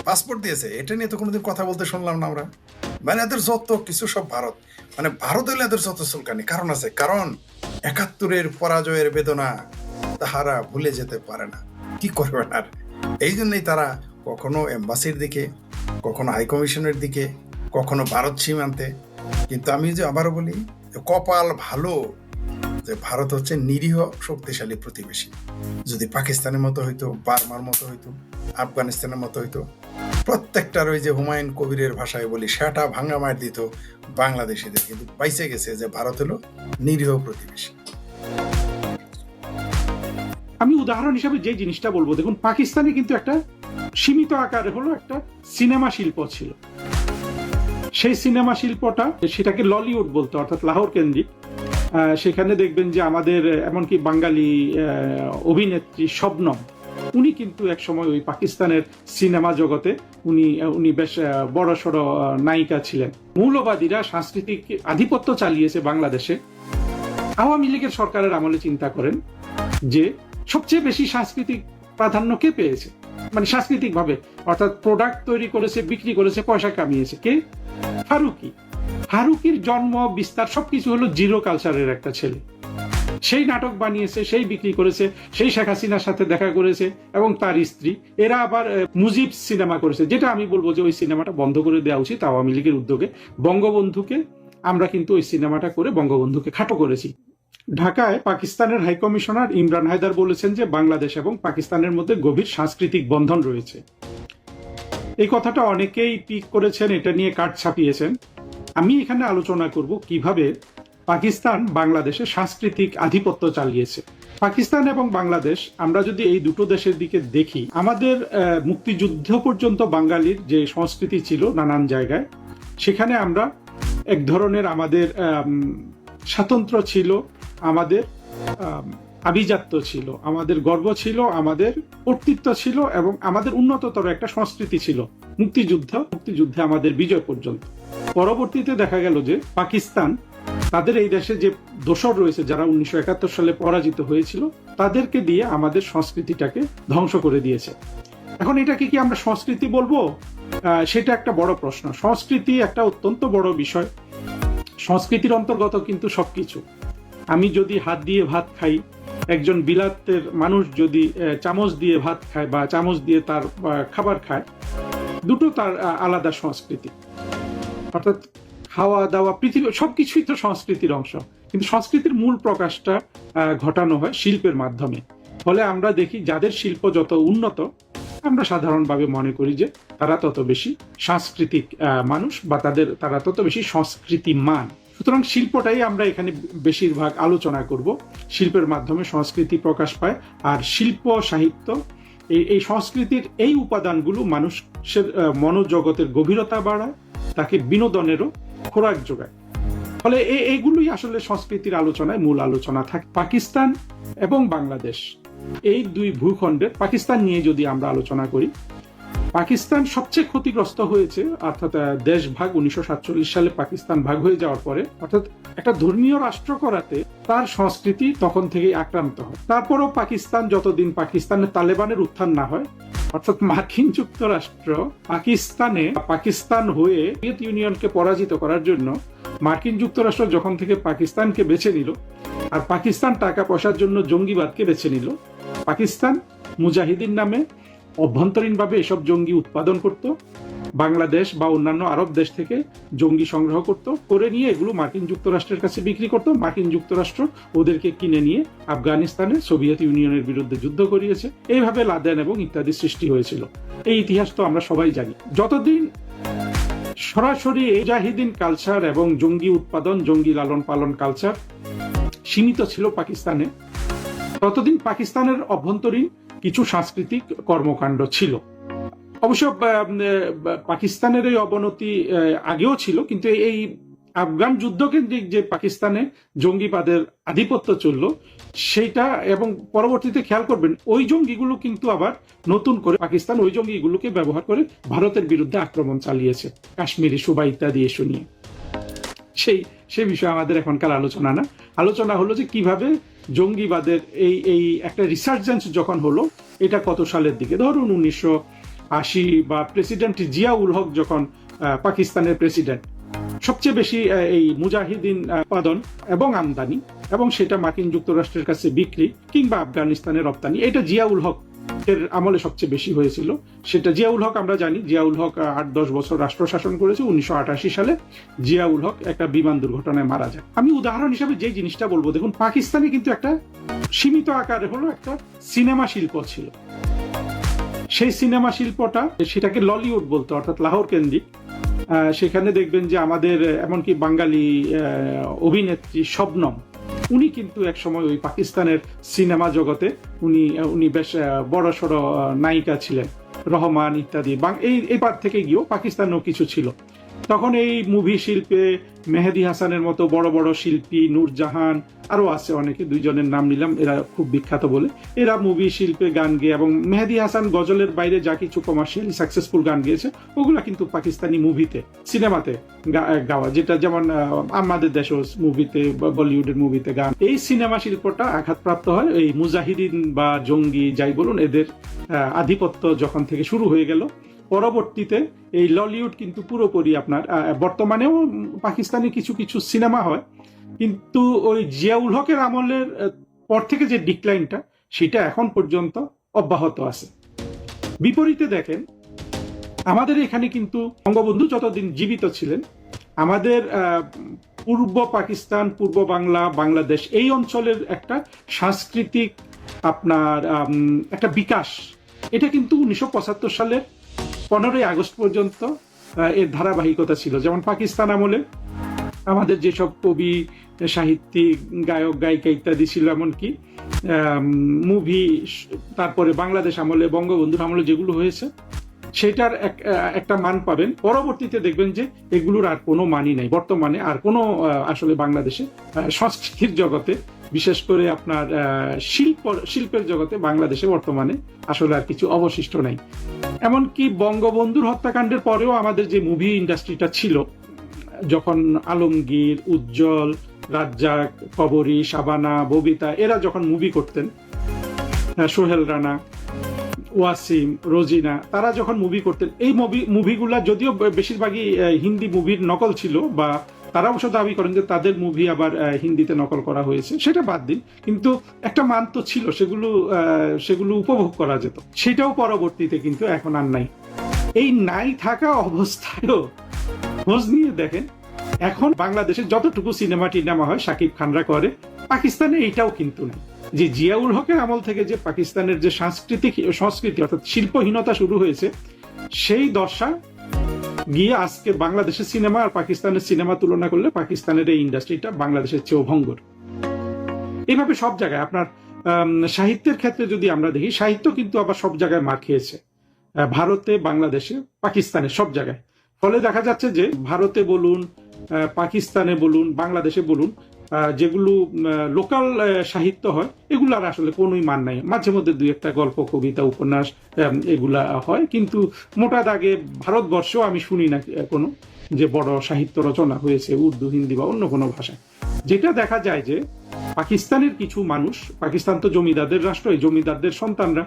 পাসপোর্ট দিয়েছে। এটা নিয়ে তো কোনোদিন কথা বলতে শুনলাম না আমরা। মানে এদের যত কিছু সব ভারত, মানে ভারত হইলে এদের যত চুলকানি। কারণ আছে, কারণ 71-এর পরাজয়ের বেদনা তাহারা ভুলে যেতে পারে না। কি করবে আর? এই জন্যই তারা কখনো এম্বাসির দিকে, কখনো হাইকমিশনের দিকে, কখনো ভারত সীমান্তে। কিন্তু আমি যে আবারও বলি, কপাল ভালো যে ভারত হচ্ছে নিরীহ শক্তিশালী প্রতিবেশী। যদি পাকিস্তানের মতো হইতো, বার্মার মতো হইতো, আফগানিস্তানের মতো হইতো, প্রত্যেকটার ওই যে হুমায়ুন কবিরের ভাষায় বলি, সেটা ভাঙা মার দিত বাংলাদেশিদের। কিন্তু পাইছে গেছে যে ভারত হলো নিরীহ প্রতিবেশী। আমি উদাহরণ হিসাবে যে জিনিসটা বলবো, দেখুন পাকিস্তানে কিন্তু একটা সীমিত আকারে হলো একটা সিনেমা শিল্প ছিল। সেই সিনেমা শিল্পটা, সেটাকে ললিউড বলতো, অর্থাৎ লাহোর কেন্দ্রিক। সেখানে দেখবেন যে আমাদের এমনকি বাঙালি অভিনেত্রী শবনম, উনি কিন্তু এক সময় ওই পাকিস্তানের সিনেমা জগতে উনি বেশ বড় সড় নায়িকা ছিলেন। মৌলবাদীরা সাংস্কৃতিক আধিপত্য চালিয়েছে বাংলাদেশে। আওয়ামী লীগের সরকারের আমলে চিন্তা করেন যে সবচেয়ে বেশি সাংস্কৃতিক প্রাধান্য কে পেয়েছে, মানে সাংস্কৃতিক ভাবে, অর্থাৎ প্রোডাক্ট তৈরি করেছে, বিক্রি করেছে, পয়সা কামিয়েছে কে? ফারুকী। ফারুকীর জন্ম বিস্তার সবকিছু হলো জিরো কালচারের একটা ছেলে। সেই নাটক বানিয়েছে, সেই বিক্রি করেছে, সেই শেখ হাসিনার সাথে দেখা করেছে এবং তার স্ত্রী। এরা আবার মুজিব সিনেমা করেছে, যেটা আমি বলবো যে ওই সিনেমাটা বন্ধ করে দেওয়া উচিত আওয়ামী লীগের উদ্যোগে। বঙ্গবন্ধুকে আমরা কিন্তু ওই সিনেমাটা করে বঙ্গবন্ধুকে খাটো করেছি। ঢাকায় পাকিস্তানের হাইকমিশনার ইমরান হায়দার বলেছেন যে বাংলাদেশ এবং পাকিস্তানের মধ্যে গভীর সাংস্কৃতিক বন্ধন রয়েছে। এই কথাটা অনেকেই পিক করেছেন, এটা নিয়ে কাট ছাপিয়েছেন। আমি এখানে আলোচনা করব কিভাবে পাকিস্তান বাংলাদেশে সাংস্কৃতিক আধিপত্য চালিয়েছে। পাকিস্তান এবং বাংলাদেশ, আমরা যদি এই দুটো দেশের দিকে দেখি, আমাদের মুক্তিযুদ্ধ পর্যন্ত বাঙালির যে সংস্কৃতি ছিল নানান জায়গায়, সেখানে আমরা এক ধরনের আমাদের স্বাতন্ত্র্য ছিল, আমাদের আভিজাত্য ছিল, আমাদের গর্ব ছিল, আমাদের কর্তৃত্ব ছিল এবং আমাদের উন্নততর একটা সংস্কৃতি ছিল মুক্তিযুদ্ধে আমাদের বিজয় পর্যন্ত। পরবর্তীতে দেখা গেল যে পাকিস্তান তাদের এই দেশে যে দোসর রয়েছে, যারা 1971 সালে পরাজিত হয়েছিল, তাদেরকে দিয়ে আমাদের সংস্কৃতিটাকে ধ্বংস করে দিয়েছে। এখন এটাকে কি আমরা সংস্কৃতি বলবো? সেটা একটা বড় প্রশ্ন। সংস্কৃতি একটা অত্যন্ত বড় বিষয়। সংস্কৃতির অন্তর্গত কিন্তু সবকিছু। আমি যদি হাত দিয়ে ভাত খাই, একজন বিলাতের মানুষ যদি চামচ দিয়ে ভাত খায় বা চামচ দিয়ে তার খাবার খায়, দুটো তার আলাদা সংস্কৃতি। অর্থাৎ খাওয়া দাওয়া, পৃথিবী সবকিছুই তো সংস্কৃতির অংশ। কিন্তু সংস্কৃতির মূল প্রকাশটা ঘটানো হয় শিল্পের মাধ্যমে। ফলে আমরা দেখি যাদের শিল্প যত উন্নত, আমরা সাধারণভাবে মনে করি যে তারা তত বেশি সাংস্কৃতিক মানুষ বা তারা তত বেশি সংস্কৃতিমান। সুতরাং শিল্পটাই আমরা এখানে বেশিরভাগ আলোচনা করব। শিল্পের মাধ্যমে সংস্কৃতি প্রকাশ পায়, আর শিল্প সাহিত্য এই সংস্কৃতির এই উপাদানগুলো মানুষের মনোজগতের গভীরতা বাড়ায়, তাকে বিনোদনেরও খোরাক যোগায়। ফলে এইগুলোই আসলে সংস্কৃতির আলোচনায় মূল আলোচনা থাকে। পাকিস্তান এবং বাংলাদেশ এই দুই ভূখণ্ডের পাকিস্তান নিয়ে যদি আমরা আলোচনা করি, পাকিস্তান সবচেয়ে ক্ষতিগ্রস্ত হয়েছে, অর্থাৎ দেশ ভাগ 1947 সালে পাকিস্তান ভাগ হয়ে যাওয়ার পরে, অর্থাৎ একটা ধর্মীয় রাষ্ট্র করাতে তার সংস্কৃতি তখন থেকেই আক্রান্ত হয়। তারপরও পাকিস্তান, যতদিন পাকিস্তানের তালেবানের উত্থান না হয়, অর্থাৎ মার্কিন যুক্তরাষ্ট্র পাকিস্তান হয়ে সোভিয়েত ইউনিয়নকে পরাজিত করার জন্য মার্কিন যুক্তরাষ্ট্র যখন থেকে পাকিস্তানকে বেছে নিল, আর পাকিস্তান টাকা পয়সার জন্য জঙ্গিবাদকে বেছে নিল, পাকিস্তান মুজাহিদিন নামে অভ্যন্তরীণভাবে এসব জঙ্গি উৎপাদন করত, বাংলাদেশ বা অন্যান্য আরব দেশ থেকে জঙ্গি সংগ্রহ করত, করে নিয়ে এগুলো মার্কিন যুক্তরাষ্ট্রের কাছে বিক্রি করত। মার্কিন যুক্তরাষ্ট্র ওদেরকে কিনে নিয়ে আফগানিস্তানে সোভিয়েত ইউনিয়নের বিরুদ্ধে যুদ্ধ করিয়েছে। এইভাবে লাদেন এবং ইত্যাদি সৃষ্টি হয়েছিল। এই ইতিহাস তো আমরা সবাই জানি। যতদিন সরাসরি মুজাহিদিন কালচার এবং জঙ্গি উৎপাদন, জঙ্গি লালন পালন কালচার সীমিত ছিল পাকিস্তানে, ততদিন পাকিস্তানের অভ্যন্তরীণ কিছু সাংস্কৃতিক কর্মকাণ্ড ছিল। অবশ্য পাকিস্তানের এই অবনতি আগেও ছিল, কিন্তু এই আফগান যুদ্ধকেন্দ্রিক যে পাকিস্তানে জঙ্গিবাদের আধিপত্য চলল সেইটা, এবং পরবর্তীতে খেয়াল করবেন ওই জঙ্গিগুলো কিন্তু আবার নতুন করে পাকিস্তান ওই জঙ্গিগুলোকে ব্যবহার করে ভারতের বিরুদ্ধে আক্রমণ চালিয়েছে, কাশ্মীরি সুবা ইত্যাদি ইস্যু নিয়ে। সেই বিষয়ে আমাদের এখনকার আলোচনা না। আলোচনা হলো যে কিভাবে জঙ্গিবাদের এই একটা রিসার্জেন্স যখন হলো, এটা কত সালের দিকে, ধরুন 1980 বা প্রেসিডেন্ট জিয়াউল হক যখন পাকিস্তানের প্রেসিডেন্ট, সবচেয়ে বেশি এই মুজাহিদিন উৎপাদন এবং আমদানি, এবং সেটা মার্কিন যুক্তরাষ্ট্রের কাছে বিক্রি কিংবা আফগানিস্তানের রপ্তানি, এটা জিয়াউল হক এর আমলে সবচেয়ে বেশি হয়েছিল। সেটা জিয়াউল হক, আমরা জানি জিয়াউল হক 8-10 বছর রাষ্ট্র শাসন করেছে। 1988 সালে জিয়াউল হক একটা বিমান দুর্ঘটনায় মারা যায়। আমি উদাহরণ হিসাবে যে জিনিসটা বলবো, দেখুন পাকিস্তানে কিন্তু একটা সীমিত আকারে হলো একটা সিনেমা শিল্প ছিল। সেই সিনেমা শিল্পটা, সেটাকে ললিউড বলতো, অর্থাৎ লাহোর কেন্দ্রিক। সেখানে দেখবেন যে আমাদের এমনকি বাঙালি অভিনেত্রী শবনম, উনি কিন্তু একসময় ওই পাকিস্তানের সিনেমা জগতে উনি বেশ বড় সড় নায়িকা ছিলেন, রহমান ইত্যাদি। এই পার থেকে গিয়েও পাকিস্তানেও কিছু ছিল। তখন এই মুভি শিল্পে মেহেদি হাসানের মতো বড় বড় শিল্পী, নূরজাহান, আরো আছে অনেকে, দুইজনের নাম নিলাম, এরা খুব বিখ্যাত বলে। এরা মুভি শিল্পে গান গেয়ে, এবং মেহেদি হাসান গজলের বাইরে যা কিছু কমার্শিয়ালি সাকসেসফুল গান গেয়েছে ওগুলা কিন্তু পাকিস্তানি মুভিতে, সিনেমাতে গাওয়া, যেটা যেমন আমাদের দেশও মুভিতে, বলিউডের মুভিতে গান। এই সিনেমা শিল্পটা আঘাতপ্রাপ্ত হয় এই মুজাহিদিন বা জঙ্গি যাই বলুন, এদের আধিপত্য যখন থেকে শুরু হয়ে গেল। পরবর্তীতে এই ললিউড কিন্তু পুরোপুরি আপনার, বর্তমানেও পাকিস্তানে কিছু কিছু সিনেমা হয়, কিন্তু ওই জিয়াউল হকের আমলের পর থেকে যে ডিক্লাইনটা, সেটা এখন পর্যন্ত অব্যাহত আছে। বিপরীতে দেখেন, আমাদের এখানে কিন্তু বঙ্গবন্ধু যতদিন জীবিত ছিলেন, আমাদের পূর্ব পাকিস্তান, পূর্ব বাংলা, বাংলাদেশ, এই অঞ্চলের একটা সাংস্কৃতিক আপনার একটা বিকাশ, এটা কিন্তু 1975 সালের 15ই আগস্ট পর্যন্ত এর ধারাবাহিকতা ছিল। যেমন পাকিস্তান আমলে আমাদের যেসব কবি, সাহিত্যিক, গায়ক, গায়িকা ইত্যাদি ছিল, এমনকি মুভি, তারপরে বাংলাদেশ আমলে, বঙ্গবন্ধুর আমলে যেগুলো হয়েছে, সেটার একটা মান পাবেন। পরবর্তীতে দেখবেন যে এগুলোর আর কোনো মানই নাই বর্তমানে, আর কোনো আসলে বাংলাদেশে সংস্কৃতির জগতে, বিশেষ করে আপনার শিল্পের জগতে বাংলাদেশে বর্তমানে আসলে আর কিছু অবশিষ্ট নাই। এমনকি বঙ্গবন্ধুর হত্যাকাণ্ডের পরেও আমাদের যে মুভি ইন্ডাস্ট্রিটা ছিল, যখন আলমগীর, উজ্জ্বল, রাজ্জাক, কবরী, শাবানা, ববিতা, এরা যখন মুভি করতেন, সোহেল রানা, ওয়াসিম, রোজিনা, তারা যখন মুভি করতেন, এই মুভিগুলা যদিও বেশিরভাগই হিন্দি মুভির নকল ছিল, বা তারা অবশ্য দাবি করেন যে তাদের মুভি আবার হিন্দিতে নকল করা হয়েছে, সেটা বাদ দিন, কিন্তু একটা মান তো ছিল, সেগুলো উপভোগ করা যেত। সেটাও পরবর্তীতে কিন্তু এখন আর নাই। এই নাই থাকা অবস্থায়ও খোঁজ নিয়ে দেখেন, এখন বাংলাদেশে যতটুকু সিনেমা টিনেমা হয় শাকিব খানরা করে, পাকিস্তানে এইটাও কিন্তু নাই। যে জিয়াউল হকের আমল থেকে যে পাকিস্তানের যে সংস্কৃতি অর্থাৎ শিল্পহীনতা শুরু হয়েছে, সেই দশা গিয়ে আজকে বাংলাদেশের সিনেমা আর পাকিস্তানের সিনেমা তুলনা করলে পাকিস্তানের এই ইন্ডাস্ট্রিটা বাংলাদেশের চেয়েও ভঙ্গুর। এইভাবে সব জায়গায় আপনার সাহিত্যের ক্ষেত্রে যদি আমরা দেখি, সাহিত্য কিন্তু আবার সব জায়গায় মার খেয়েছে, ভারতে, বাংলাদেশে, পাকিস্তানে, সব জায়গায়। ফলে দেখা যাচ্ছে যে ভারতে বলুন, পাকিস্তানে বলুন, বাংলাদেশে বলুন, যেগুলো লোকাল সাহিত্য হয় এগুলার আসলে কোনোই মান নাই। মাঝে মধ্যে দুই একটা গল্প, কবিতা, উপন্যাস এগুলা হয়, কিন্তু মোটা দাগে ভারতবর্ষেও আমি শুনি না কোনো যে বড় সাহিত্য রচনা হয়েছে উর্দু, হিন্দি বা অন্য কোনো ভাষায়। যেটা দেখা যায় যে পাকিস্তানের কিছু মানুষ, পাকিস্তান তো জমিদারদের রাষ্ট্র, এই জমিদারদের সন্তানরা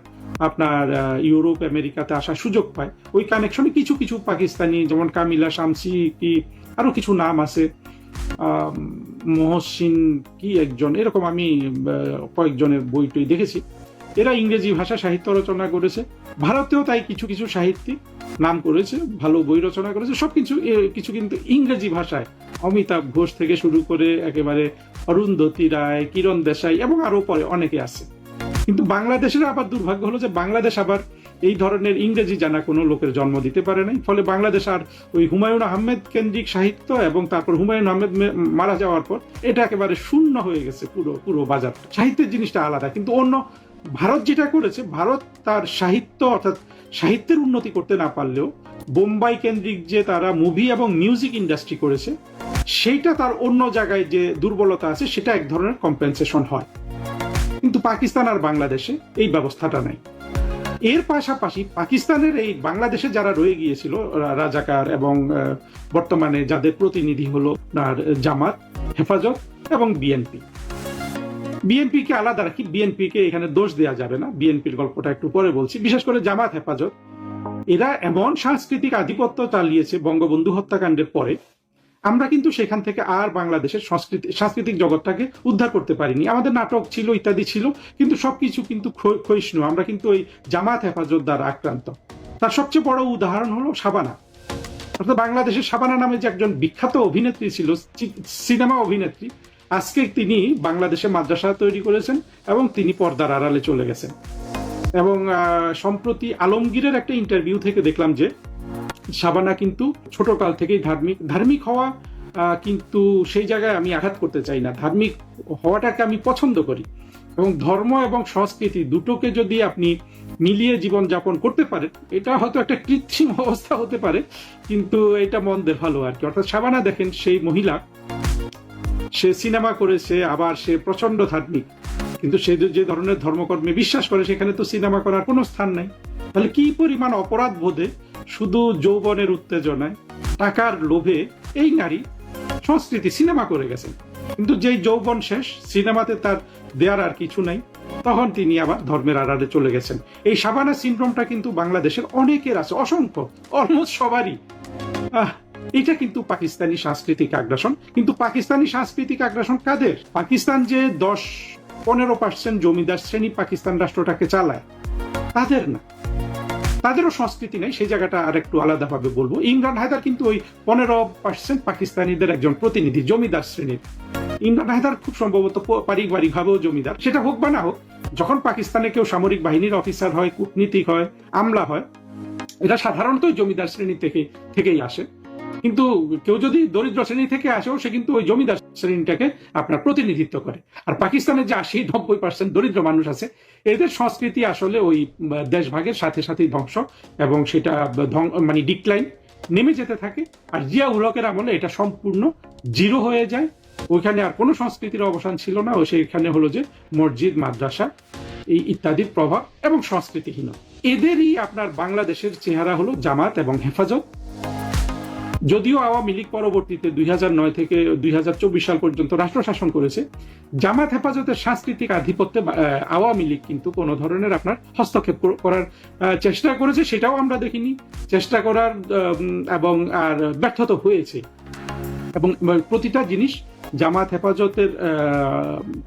আপনার ইউরোপ আমেরিকাতে আসার সুযোগ পায়। ওই কানেকশনে কিছু কিছু পাকিস্তানি, যেমন কামিলা শামসি কি আরো কিছু নাম আছে, মহসিন কি একজন, এরকম আমি কয়েকজনের বই টই দেখেছি। এরা ইংরেজি ভাষা সাহিত্য রচনা করেছে। ভারতেও তাই কিছু কিছু সাহিত্যিক নাম করেছে, ভালো বই রচনা করেছে, সবকিছু কিছু কিন্তু ইংরেজি ভাষায়। অমিতাভ ঘোষ থেকে শুরু করে একেবারে অরুন্ধতী রায়, কিরণ দেশাই এবং আরো পরে অনেকে আছে। কিন্তু বাংলাদেশের আবার দুর্ভাগ্য হলো যে বাংলাদেশ আবার এই ধরনের ইংরেজি জানা কোনো লোকের জন্ম দিতে পারে নাই। ফলে বাংলাদেশ আর ওই হুমায়ুন আহমেদ কেন্দ্রিক সাহিত্য এবং তারপর হুমায়ুন আহমেদ মারা যাওয়ার পর এটা একেবারে শূন্য হয়ে গেছে পুরো বাজার। সাহিত্যের জিনিসটা আলাদা। কিন্তু অন্য ভারত যেটা করেছে, ভারত তার সাহিত্য অর্থাৎ সাহিত্যের উন্নতি করতে না পারলেও বোম্বাই কেন্দ্রিক যে তারা মুভি এবং মিউজিক ইন্ডাস্ট্রি করেছে, সেইটা তার অন্য জায়গায় যে দুর্বলতা আছে সেটা এক ধরনের কম্পেনসেশন হয়। কিন্তু পাকিস্তান আর বাংলাদেশে এই ব্যবস্থাটা নাই। এর পাশাপাশি পাকিস্তানের এই বাংলাদেশে যারা রয়ে গিয়েছিল রাজাকার এবং বর্তমানে যাদের প্রতিনিধি হলো আর জামাত, হেফাজত এবং বিএনপি। বিএনপিকে আলাদা রাখি, বিএনপিকে এখানে দোষ দেওয়া যাবে না, বিএনপির গল্পটা একটু পরে বলছি। বিশেষ করে জামাত, হেফাজত, এরা এমন সাংস্কৃতিক আধিপত্য চালিয়েছে বঙ্গবন্ধু হত্যাকাণ্ডের পরে, আমরা কিন্তু সেখান থেকে আর বাংলাদেশের সাংস্কৃতিক জগৎটাকে উদ্ধার করতে পারিনি। আমাদের নাটক ছিল, ইত্যাদি ছিল, কিন্তু সবকিছু কিন্তু ক্ষয়িষ্ণু। আমরা কিন্তু ওই জামাত হেফাজত দ্বারা আক্রান্ত। তার সবচেয়ে বড় উদাহরণ হলো শাবানা। অর্থাৎ বাংলাদেশের শাবানা নামে যে একজন বিখ্যাত অভিনেত্রী ছিল, সিনেমা অভিনেত্রী, আজকে তিনি বাংলাদেশে মাদ্রাসা তৈরি করেছেন এবং তিনি পর্দার আড়ালে চলে গেছেন। এবং সম্প্রতি আলমগীরের একটা ইন্টারভিউ থেকে দেখলাম যে শাবানা কিন্তু ছোটকাল থেকেই ধার্মিক হওয়া, কিন্তু সেই জায়গায় আমি আঘাত করতে চাই না। ধার্মিক হওয়াটাকে আমি পছন্দ করি, এবং ধর্ম এবং সংস্কৃতি দুটোকে যদি আপনি মিলিয়ে জীবন যাপন করতে পারেন, এটা হয়তো একটা কৃত্রিম অবস্থা হতে পারে, কিন্তু এটা মন্দের ভালো আর কি। অর্থাৎ শাবানা দেখেন, সেই মহিলা, সে সিনেমা করেছে, আবার সে প্রচন্ড ধার্মিক, কিন্তু সে যে ধরনের ধর্মকর্মে বিশ্বাস করে সেখানে তো সিনেমা করার কোনো স্থান নাই। তাহলে কি পরিমাণ অপরাধ বোধে, শুধু যৌবনের উত্তেজনায়, টাকার লোভে এই নারী সংস্কৃতি সিনেমা করে গেছেন। কিন্তু যেই যৌবন শেষ, সিনেমাতে তার দেয়ার আর কিছু নাই, তখন তিনি আবার ধর্মের আড়ালে চলে গেছেন। এই শাবানা সিনড্রোমটা কিন্তু বাংলাদেশের অনেকের আছে, অসংখ্য, অলমোস্ট সবারই। এটা কিন্তু পাকিস্তানি সাংস্কৃতিক আগ্রাসন। কিন্তু পাকিস্তানি সাংস্কৃতিক আগ্রাসন কাদের? পাকিস্তান যে 10-15% জমিদার শ্রেণী পাকিস্তান রাষ্ট্রটাকে চালায়, তাদের না। তাদেরও সংস্কৃতি নেই, সেই জায়গাটা আর একটু আলাদাভাবে বলবো। ইমরান হায়দার কিন্তু ওই 15% পাকিস্তানিদের একজন প্রতিনিধি, জমিদার শ্রেণীর। ইমরান হায়দার খুব সম্ভবত পারিবারিকভাবেও জমিদার। সেটা হোক বা না হোক, যখন পাকিস্তানে কেউ সামরিক বাহিনীর অফিসার হয়, কূটনীতিক হয়, আমলা হয়, এটা সাধারণত জমিদার শ্রেণী থেকেই আসে। কিন্তু কেউ যদি দরিদ্র শ্রেণী থেকে আসেও, সে কিন্তু ওই জমিদার শ্রেণীটাকে আপনার প্রতিনিধিত্ব করে। আর পাকিস্তানের যে 80-90% দরিদ্র মানুষ আছে, এদের সংস্কৃতি আসলে ওই দেশভাগের সাথে সাথেই ধ্বংস, এবং সেটা মানে ডিক্লাইন নেমে যেতে থাকে। আর জিয়া উল হকের আমলে এটা সম্পূর্ণ জিরো হয়ে যায়। ওইখানে আর কোনো সংস্কৃতির অবসান ছিল না। ও সেইখানে হলো যে মসজিদ, মাদ্রাসা এই ইত্যাদির প্রভাব এবং সংস্কৃতিহীন। এদেরই আপনার বাংলাদেশের চেহারা হলো জামাত এবং হেফাজত। যদিও আওয়ামী লীগ পরবর্তীতে 2009 থেকে 2024 সাল পর্যন্ত রাষ্ট্র শাসন করেছে, জামাত হেফাজতের সাংস্কৃতিক আধিপত্যে আওয়ামী লীগ কিন্তু কোনো ধরনের আপনার হস্তক্ষেপ করার চেষ্টা করেছে, সেটাও আমরা দেখিনি। চেষ্টা করার এবং আর ব্যর্থ হয়েছে। এবং প্রতিটা জিনিস জামাত হেফাজতের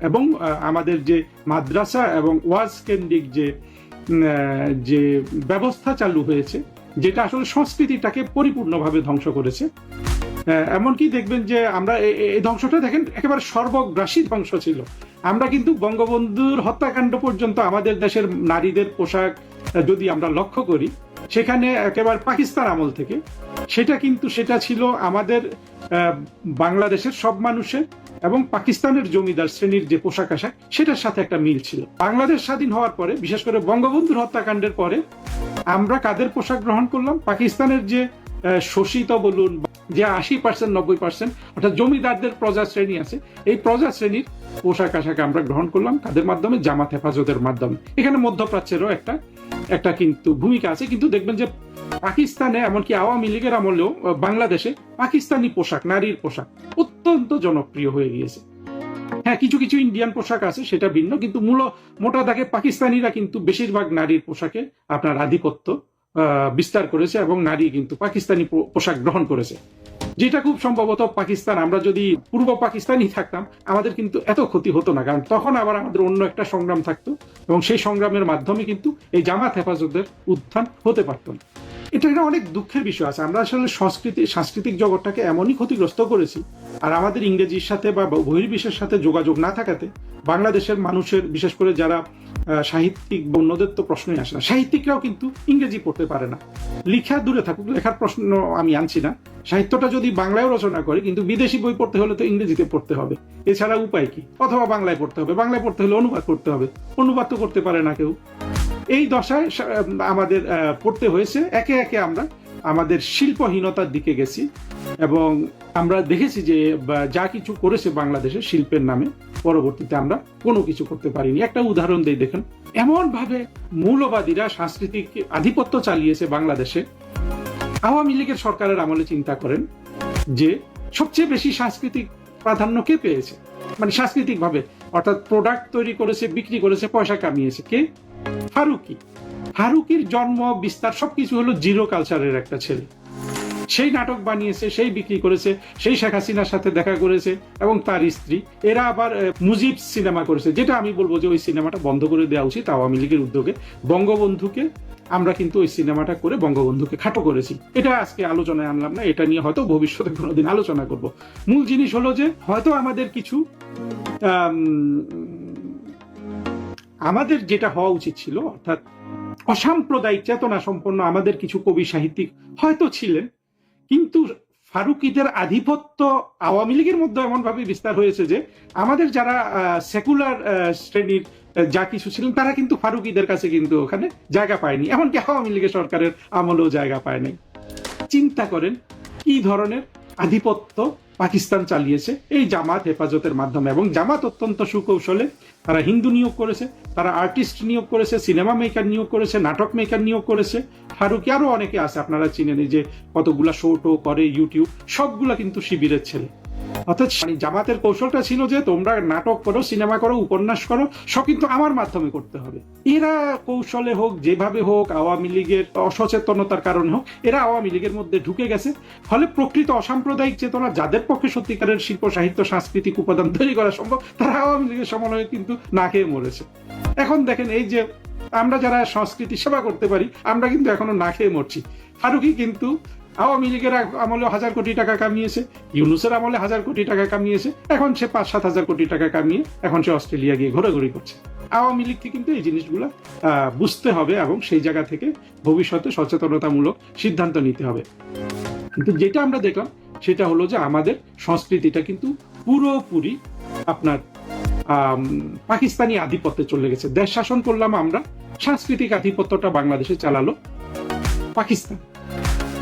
এবং আমাদের যে মাদ্রাসা এবং ওয়াজ কেন্দ্রিক যে ব্যবস্থা চালু হয়েছে, যেটা আসলে সংস্কৃতিটাকে পরিপূর্ণভাবে ধ্বংস করেছে। এমনকি দেখবেন যে আমরা এই ধ্বংসটা দেখেন একেবারে সর্বগ্রাসী ধ্বংস ছিল। আমরা কিন্তু বঙ্গবন্ধুর হত্যাকাণ্ড পর্যন্ত আমাদের দেশের নারীদের পোশাক যদি আমরা লক্ষ্য করি, সেখানে একেবারে পাকিস্তান আমল থেকে সেটা ছিল আমাদের বাংলাদেশের সব মানুষের এবং পাকিস্তানের জমিদার শ্রেণীর যে পোশাক আশাক, সেটার সাথে একটা মিল ছিল। বাংলাদেশ স্বাধীন হওয়ার পরে, বিশেষ করে বঙ্গবন্ধুর হত্যাকাণ্ডের পরে, আমরা কাদের পোশাক গ্রহণ করলাম? পাকিস্তানের যে শোষিত বলুন যে 80% 90% অর্থাৎ জমিদারদের প্রজা শ্রেণী আছে, এই প্রজা শ্রেণীর পোশাক আশাক আমরা গ্রহণ করলাম কাদের মাধ্যমে? জামাত হেফাজতের মাধ্যমে। এখানে মধ্যপ্রাচ্যেরও একটা কিন্তু ভূমিকা আছে। কিন্তু দেখবেন যে পাকিস্তানে, এমনকি আওয়ামী লীগের আমলেও বাংলাদেশে পাকিস্তানি পোশাক, নারীর পোশাক অত্যন্ত জনপ্রিয় হয়ে গিয়েছে। হ্যাঁ, কিছু কিছু ইন্ডিয়ান পোশাক আছে, সেটা ভিন্ন, কিন্তু মোটা দাগে পাকিস্তানিরা কিন্তু বেশিরভাগ নারীর পোশাকে আপনার আধিপত্য বিস্তার করেছে এবং নারী কিন্তু পাকিস্তানি পোশাক গ্রহণ করেছে। যেটা খুব সম্ভবত পাকিস্তান, আমরা যদি পূর্ব পাকিস্তানি থাকতাম আমাদের কিন্তু এত ক্ষতি হতো না, কারণ তখন আবার আমাদের অন্য একটা সংগ্রাম থাকতো এবং সেই সংগ্রামের মাধ্যমে কিন্তু এই জামাত হেফাজতের উত্থান হতে পারত না। এটা একটা অনেক দুঃখের বিষয় আছে। আমরা আসলে সাংস্কৃতিক জগৎটাকে এমনই ক্ষতিগ্রস্ত করেছি, আর আমাদের ইংরেজির সাথে বা বহির্বিশ্বের সাথে যোগাযোগ না থাকাতে বাংলাদেশের মানুষের, বিশেষ করে যারা সাহিত্যিক বা অন্যদের তো প্রশ্নই আসে না, সাহিত্যিকরাও কিন্তু ইংরেজি পড়তে পারে না। লিখা দূরে থাকুক, লেখার প্রশ্ন আমি আনছি না, সাহিত্যটা যদি বাংলায় রচনা করে কিন্তু বিদেশি বই পড়তে হলে তো ইংরেজিতে পড়তে হবে, এছাড়া উপায় কি? অথবা বাংলায় পড়তে হবে, বাংলায় পড়তে হলে অনুবাদ করতে হবে, অনুবাদ তো করতে পারে না কেউ। এই দশায় আমাদের পড়তে হয়েছে। একে একে আমরা আমাদের শিল্পহীনতার দিকে গেছি এবং আমরা দেখেছি যে যা কিছু করেছে বাংলাদেশের শিল্পের নামে, পরবর্তীতে আমরা কোনো কিছু করতে পারিনি। একটা উদাহরণ দিয়ে দেখেন, এমন ভাবে মৌলবাদীরা সাংস্কৃতিক আধিপত্য চালিয়েছে বাংলাদেশে। আওয়ামী লীগের সরকারের আমলে চিন্তা করেন যে সবচেয়ে বেশি সাংস্কৃতিক প্রাধান্য কে পেয়েছে, মানে সাংস্কৃতিক ভাবে, অর্থাৎ প্রোডাক্ট তৈরি করেছে, বিক্রি করেছে, পয়সা কামিয়েছে কে? ফারুকী। ফারুকীর জন্ম বিস্তার সবকিছু হলো জিরো কালচারের একটা ছেলে। সেই নাটক বানিয়েছে, সেই বিক্রি করেছে, সেই শেখ হাসিনার সাথে দেখা করেছে এবং তার স্ত্রী, এরা আবার মুজিব সিনেমা করেছে, যেটা আমি বলবো যে ওই সিনেমাটা বন্ধ করে দেওয়া উচিত আওয়ামী লীগের উদ্যোগে। বঙ্গবন্ধুকে আমরা কিন্তু ওই সিনেমাটা করে বঙ্গবন্ধুকে খাটো করেছি। এটা আজকে আলোচনায় আনলাম না, এটা নিয়ে হয়তো ভবিষ্যতে কোনোদিন আলোচনা করব। মূল জিনিস হলো যে হয়তো আমাদের কিছু আমাদের যেটা হওয়া উচিত ছিল, অর্থাৎ অসাম্প্রদায়িক চেতনা সম্পন্ন আমাদের কিছু কবি সাহিত্যিক হয়তো ছিলেন, কিন্তু ফারুকীদের আধিপত্য আওয়ামী লীগের মধ্যে এমন ভাবে বিস্তার হয়েছে যে আমাদের যারা সেকুলার শ্রেণীর যা কিছু ছিলেন তারা কিন্তু ফারুকীদের কাছে কিন্তু ওখানে জায়গা পায়নি, এমনকি আওয়ামী লীগের সরকারের আমলেও জায়গা পায় নাই। চিন্তা করেন কি ধরনের আধিপত্য পাকিস্তান চালিয়েছে এই জামাত হেফাজতের মাধ্যমে। এবং জামাত অত্যন্ত সুকৌশলে তারা হিন্দু নিয়োগ করেছে, তারা আর্টিস্ট নিয়োগ করেছে, সিনেমা মেকার নিয়োগ করেছে, নাটক মেকার নিয়োগ করেছে। ফারুকী আরো অনেকে আছে, আপনারা চিনেন, এই যে কতগুলা শো টো করে ইউটিউব, সবগুলা কিন্তু শিবিরের ছেলে। অর্থাৎ জামাতের কৌশলটা ছিল যে তোমরা নাটক করো, সিনেমা করো, উপন্যাস করো, সব কিন্তু আমার মাধ্যমে করতে হবে। এরা কৌশলে হোক, যেভাবে হোক, আওয়ামী লীগের অসচেতনতার কারণে হোক, এরা আওয়ামী লীগের মধ্যে ঢুকে গেছে। ফলে প্রকৃত অসাম্প্রদায়িক চেতনা, যাদের পক্ষে সত্যিকারের শিল্প সাহিত্য সাংস্কৃতিক উপাদান তৈরি করা সম্ভব, তারা আওয়ামী লীগের সমন্বয়ে কিন্তু না খেয়ে মরেছে। এখন দেখেন, এই যে আমরা যারা সংস্কৃতি সেবা করতে পারি, আমরা কিন্তু এখনো না খেয়ে মরছি। ফারুকী কিন্তু আওয়ামী লীগের আমলে 1000 কোটি টাকা কামিয়েছে, ইউনূসের আমলে 1000 কোটি টাকা কামিয়েছে, এখন সে 5-7 হাজার কোটি টাকা কামিয়ে এখন সে অস্ট্রেলিয়া গিয়ে ঘোরাঘুরি করছে। আওয়ামী লীগকে কিন্তু এই জিনিসগুলো বুঝতে হবে এবং সেই জায়গা থেকে ভবিষ্যতে সচেতনতামূলক সিদ্ধান্ত নিতে হবে। কিন্তু যেটা আমরা দেখলাম সেটা হলো যে আমাদের সংস্কৃতিটা কিন্তু পুরোপুরি আপনার পাকিস্তানি আধিপত্যে চলে গেছে। দেশ শাসন করলাম আমরা, সাংস্কৃতিক আধিপত্যটা বাংলাদেশে চালালো পাকিস্তান।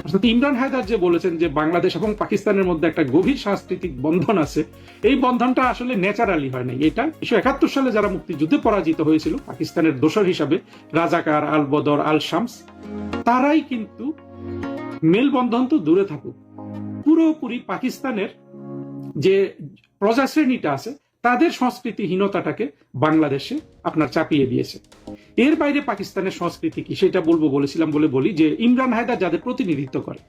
অর্থাৎ ইমরান হায়দার যে বলেছেন যে বাংলাদেশ এবং পাকিস্তানের মধ্যে একটা গভীর সাংস্কৃতিক বন্ধন আছে, এই বন্ধনটা আসলে ন্যাচারালি হয় নাই। এটা 1971 সালে যারা মুক্তিযুদ্ধে পরাজিত হয়েছিল পাকিস্তানের দোসর হিসাবে, রাজাকার, আল বদর, আল শামস, তারাই কিন্তু মেলবন্ধন তো দূরে থাকুক, পুরোপুরি পাকিস্তানের যে প্রজাশ্রেণীটা আছে তাদের সংস্কৃতিহীনতাটাকে বাংলাদেশে আপনার চাপিয়ে দিয়েছে। এর বাইরে পাকিস্তানের সংস্কৃতি কি সেটা বলেছিলাম বলে বলি যে ইমরান হায়দার যাদের প্রতিনিধিত্ব করে,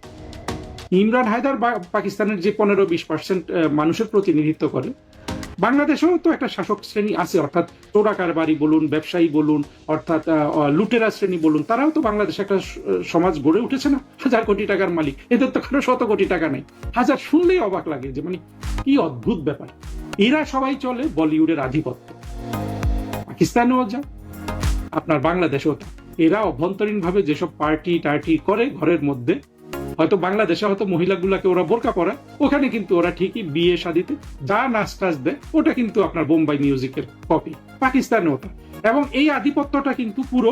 ইমরান হায়দার পাকিস্তানের যে 15-20% মানুষের প্রতিনিধিত্ব করে, বাংলাদেশেও তো একটা শাসক শ্রেণী আছে, অর্থাৎ চোরা কারবারি বলুন, ব্যবসায়ী বলুন, অর্থাৎ লুটেরা শ্রেণী বলুন, তারাও তো বাংলাদেশে একটা সমাজ গড়ে উঠেছে না। 1000 কোটি টাকার মালিক, এদের তো কারো 100 কোটি টাকা নেই। 1000 শুনলেই অবাক লাগে যে মানে কি অদ্ভুত ব্যাপার। এরা সবাই চলে বলিউডের আধিপত্য, পাকিস্তানেও যা, আপনার বাংলাদেশেও তা। এরা অভ্যন্তরীণ ভাবে যেসব পার্টি টার্টি করে ঘরের মধ্যে, হয়তো বাংলাদেশে হয়তো মহিলাগুলাকে ওরা বোরকা পরায়, ওখানে কিন্তু ওরা ঠিকই বিয়ে শাদিতে যা নাচ টাচ দেয় ওটা কিন্তু আপনার বোম্বাই মিউজিকের কপি, পাকিস্তানেও তা। এবং এই আধিপত্যটা কিন্তু পুরো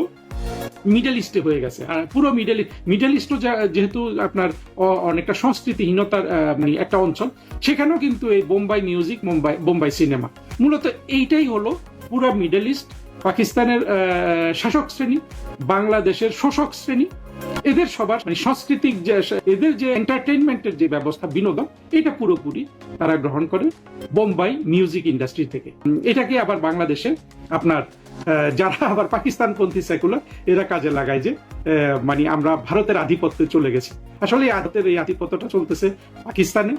মিডল ইস্টে হয়ে গেছে। আর পুরো মিডল ইস্টও যেহেতু আপনার অনেকটা সংস্কৃতিহীনতার মানে একটা অঞ্চল, সেখানেও কিন্তু এই বোম্বাই মিউজিক, বোম্বাই সিনেমা, মূলত এইটাই হলো পুরো মিডল ইস্ট, পাকিস্তানের শাসক শ্রেণী, বাংলাদেশের শোষক শ্রেণী, এদের সবার মানে সাংস্কৃতিক যে এদের যে এন্টারটেইনমেন্টের যে ব্যবস্থা, বিনোদন, এটা পুরোপুরি তারা গ্রহণ করে বোম্বাই মিউজিক ইন্ডাস্ট্রি থেকে। এটাকে আবার বাংলাদেশে আপনার যারা আবার পাকিস্তানপন্থী সেকুলার, এরা কাজে লাগায় যে মানে আমরা ভারতের আধিপত্যে চলে গেছি। আসলে এই আধিপত্যটা চলতেছে পাকিস্তানে,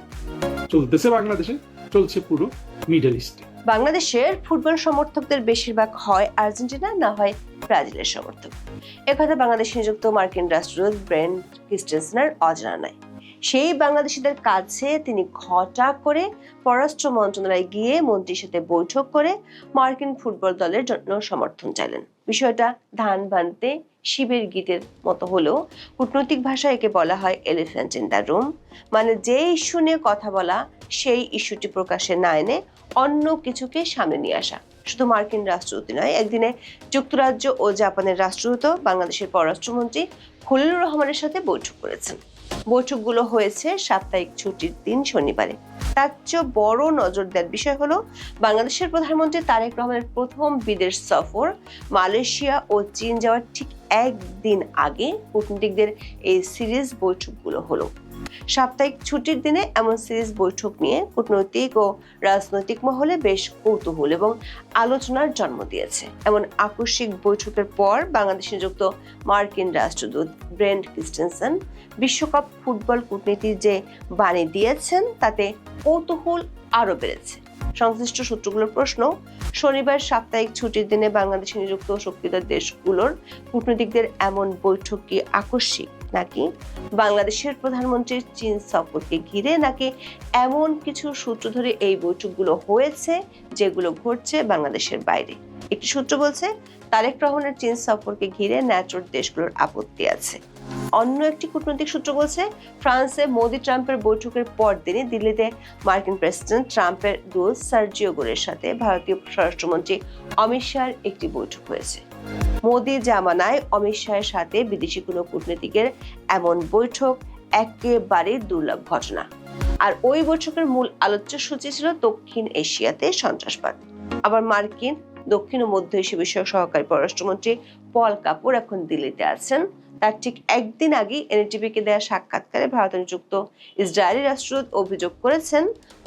চলতেছে বাংলাদেশে, চলছে পুরো মিডল ইস্টে। বাংলাদেশের ফুটবল সমর্থকদের বেশিরভাগ হয় আর্জেন্টিনা, না হয় ব্রাজিলের সমর্থক। একথা বাংলাদেশে নিযুক্ত মার্কিন রাষ্ট্রদূত ব্রেন্ট ক্রিস্টেনসেনের অজানা নয়। সেই বাংলাদেশিদের কাছে তিনি ঘটা করে পররাষ্ট্র মন্ত্রণালয়ে গিয়ে মন্ত্রীর সাথে বৈঠক করে মার্কিন ফুটবল দলের জন্য সমর্থন চাইলেন। বিষয়টা ধান ভানতে শিবের গীতের মতো হলেও কূটনৈতিক ভাষায় একে বলা হয় এলিফ্যান্ট ইন দ্য রুম, মানে যে ইস্যু নিয়ে কথা বলা সেই ইস্যুটি প্রকাশে না এনে অন্য কিছুকে সামনে নিয়ে আসা। শুধু মার্কিন রাষ্ট্রদূত নয়, একদিনে যুক্তরাজ্য ও জাপানের রাষ্ট্রদূত বাংলাদেশের পররাষ্ট্রমন্ত্রী খলিলুর রহমানের সাথে বৈঠক করেছেন। বৈঠকগুলো হয়েছে সাপ্তাহিক ছুটির দিন শনিবারে। তার চেয়ে বড় নজর দেওয়ার বিষয় হলো বাংলাদেশের প্রধানমন্ত্রী তারেক রহমানের প্রথম বিদেশ সফর মালয়েশিয়া ও চীন যাওয়ার ঠিক একদিন আগে কূটনীতিকদের এই সিরিজ বৈঠকগুলো হলো। সাপ্তাহিক ছুটির দিনে এমন সিরিজ বৈঠক নিয়ে কূটনৈতিক ও রাজনৈতিক মহলে বেশ কৌতূহল এবং আলোচনার জন্ম দিয়েছে। এমন আকস্মিক বৈঠকের পর বাংলাদেশে নিযুক্ত মার্কিন রাষ্ট্রদূত ব্রেন্ট ক্রিস্টেনসেন বিশ্বকাপ ফুটবল কূটনীতির যে বাণী দিয়েছেন তাতে কৌতূহল আরো বেড়েছে। সংশ্লিষ্ট সূত্রগুলোর প্রশ্ন, শনিবার সাপ্তাহিক ছুটির দিনে বাংলাদেশে নিযুক্ত শক্তিধর দেশগুলোর কূটনীতিকদের এমন বৈঠক কি আকস্মিক, নাকি বাংলাদেশের প্রধানমন্ত্রীর চীন সফরকে ঘিরে, নাকি এমন কিছু সূত্র ধরে এই বৈঠকগুলো হয়েছে যেগুলো ঘটছে বাংলাদেশের বাইরে? একটি সূত্র বলছে তারেক রহমানের চীন সফরকে ঘিরে ন্যাটোর দেশগুলোর আপত্তি আছে। অন্য একটি কূটনৈতিক সূত্র বলছে ফ্রান্সে মোদি ট্রাম্পের বৈঠকের পরদিনই দিল্লিতে মার্কিন প্রেসিডেন্ট ট্রাম্পের দূত সার্জিও গোরের সাথে ভারতীয় স্বরাষ্ট্রমন্ত্রী অমিত শাহের একটি বৈঠক হয়েছে। মোদি জামানায় অমিত শাহের সাথে বিদেশি কোনো কূটনীতিকের এমন বৈঠক একেবারে দুর্লভ ঘটনা। আর ওই বৈঠকের মূল আলোচ্য সূচি ছিল দক্ষিণ এশিয়াতে সন্ত্রাসবাদ। আবার মার্কিন দক্ষিণ ও মধ্য এশিয়া বিষয়ক সহকারী পররাষ্ট্রমন্ত্রী পল কাপুর এখন দিল্লিতে আছেন। তার ঠিক একদিন আগে এনটিভিকে দেওয়া সাক্ষাৎকারে ভারতে নিযুক্ত ইসরায়েলি রাষ্ট্রদূত অভিযোগ করেছেন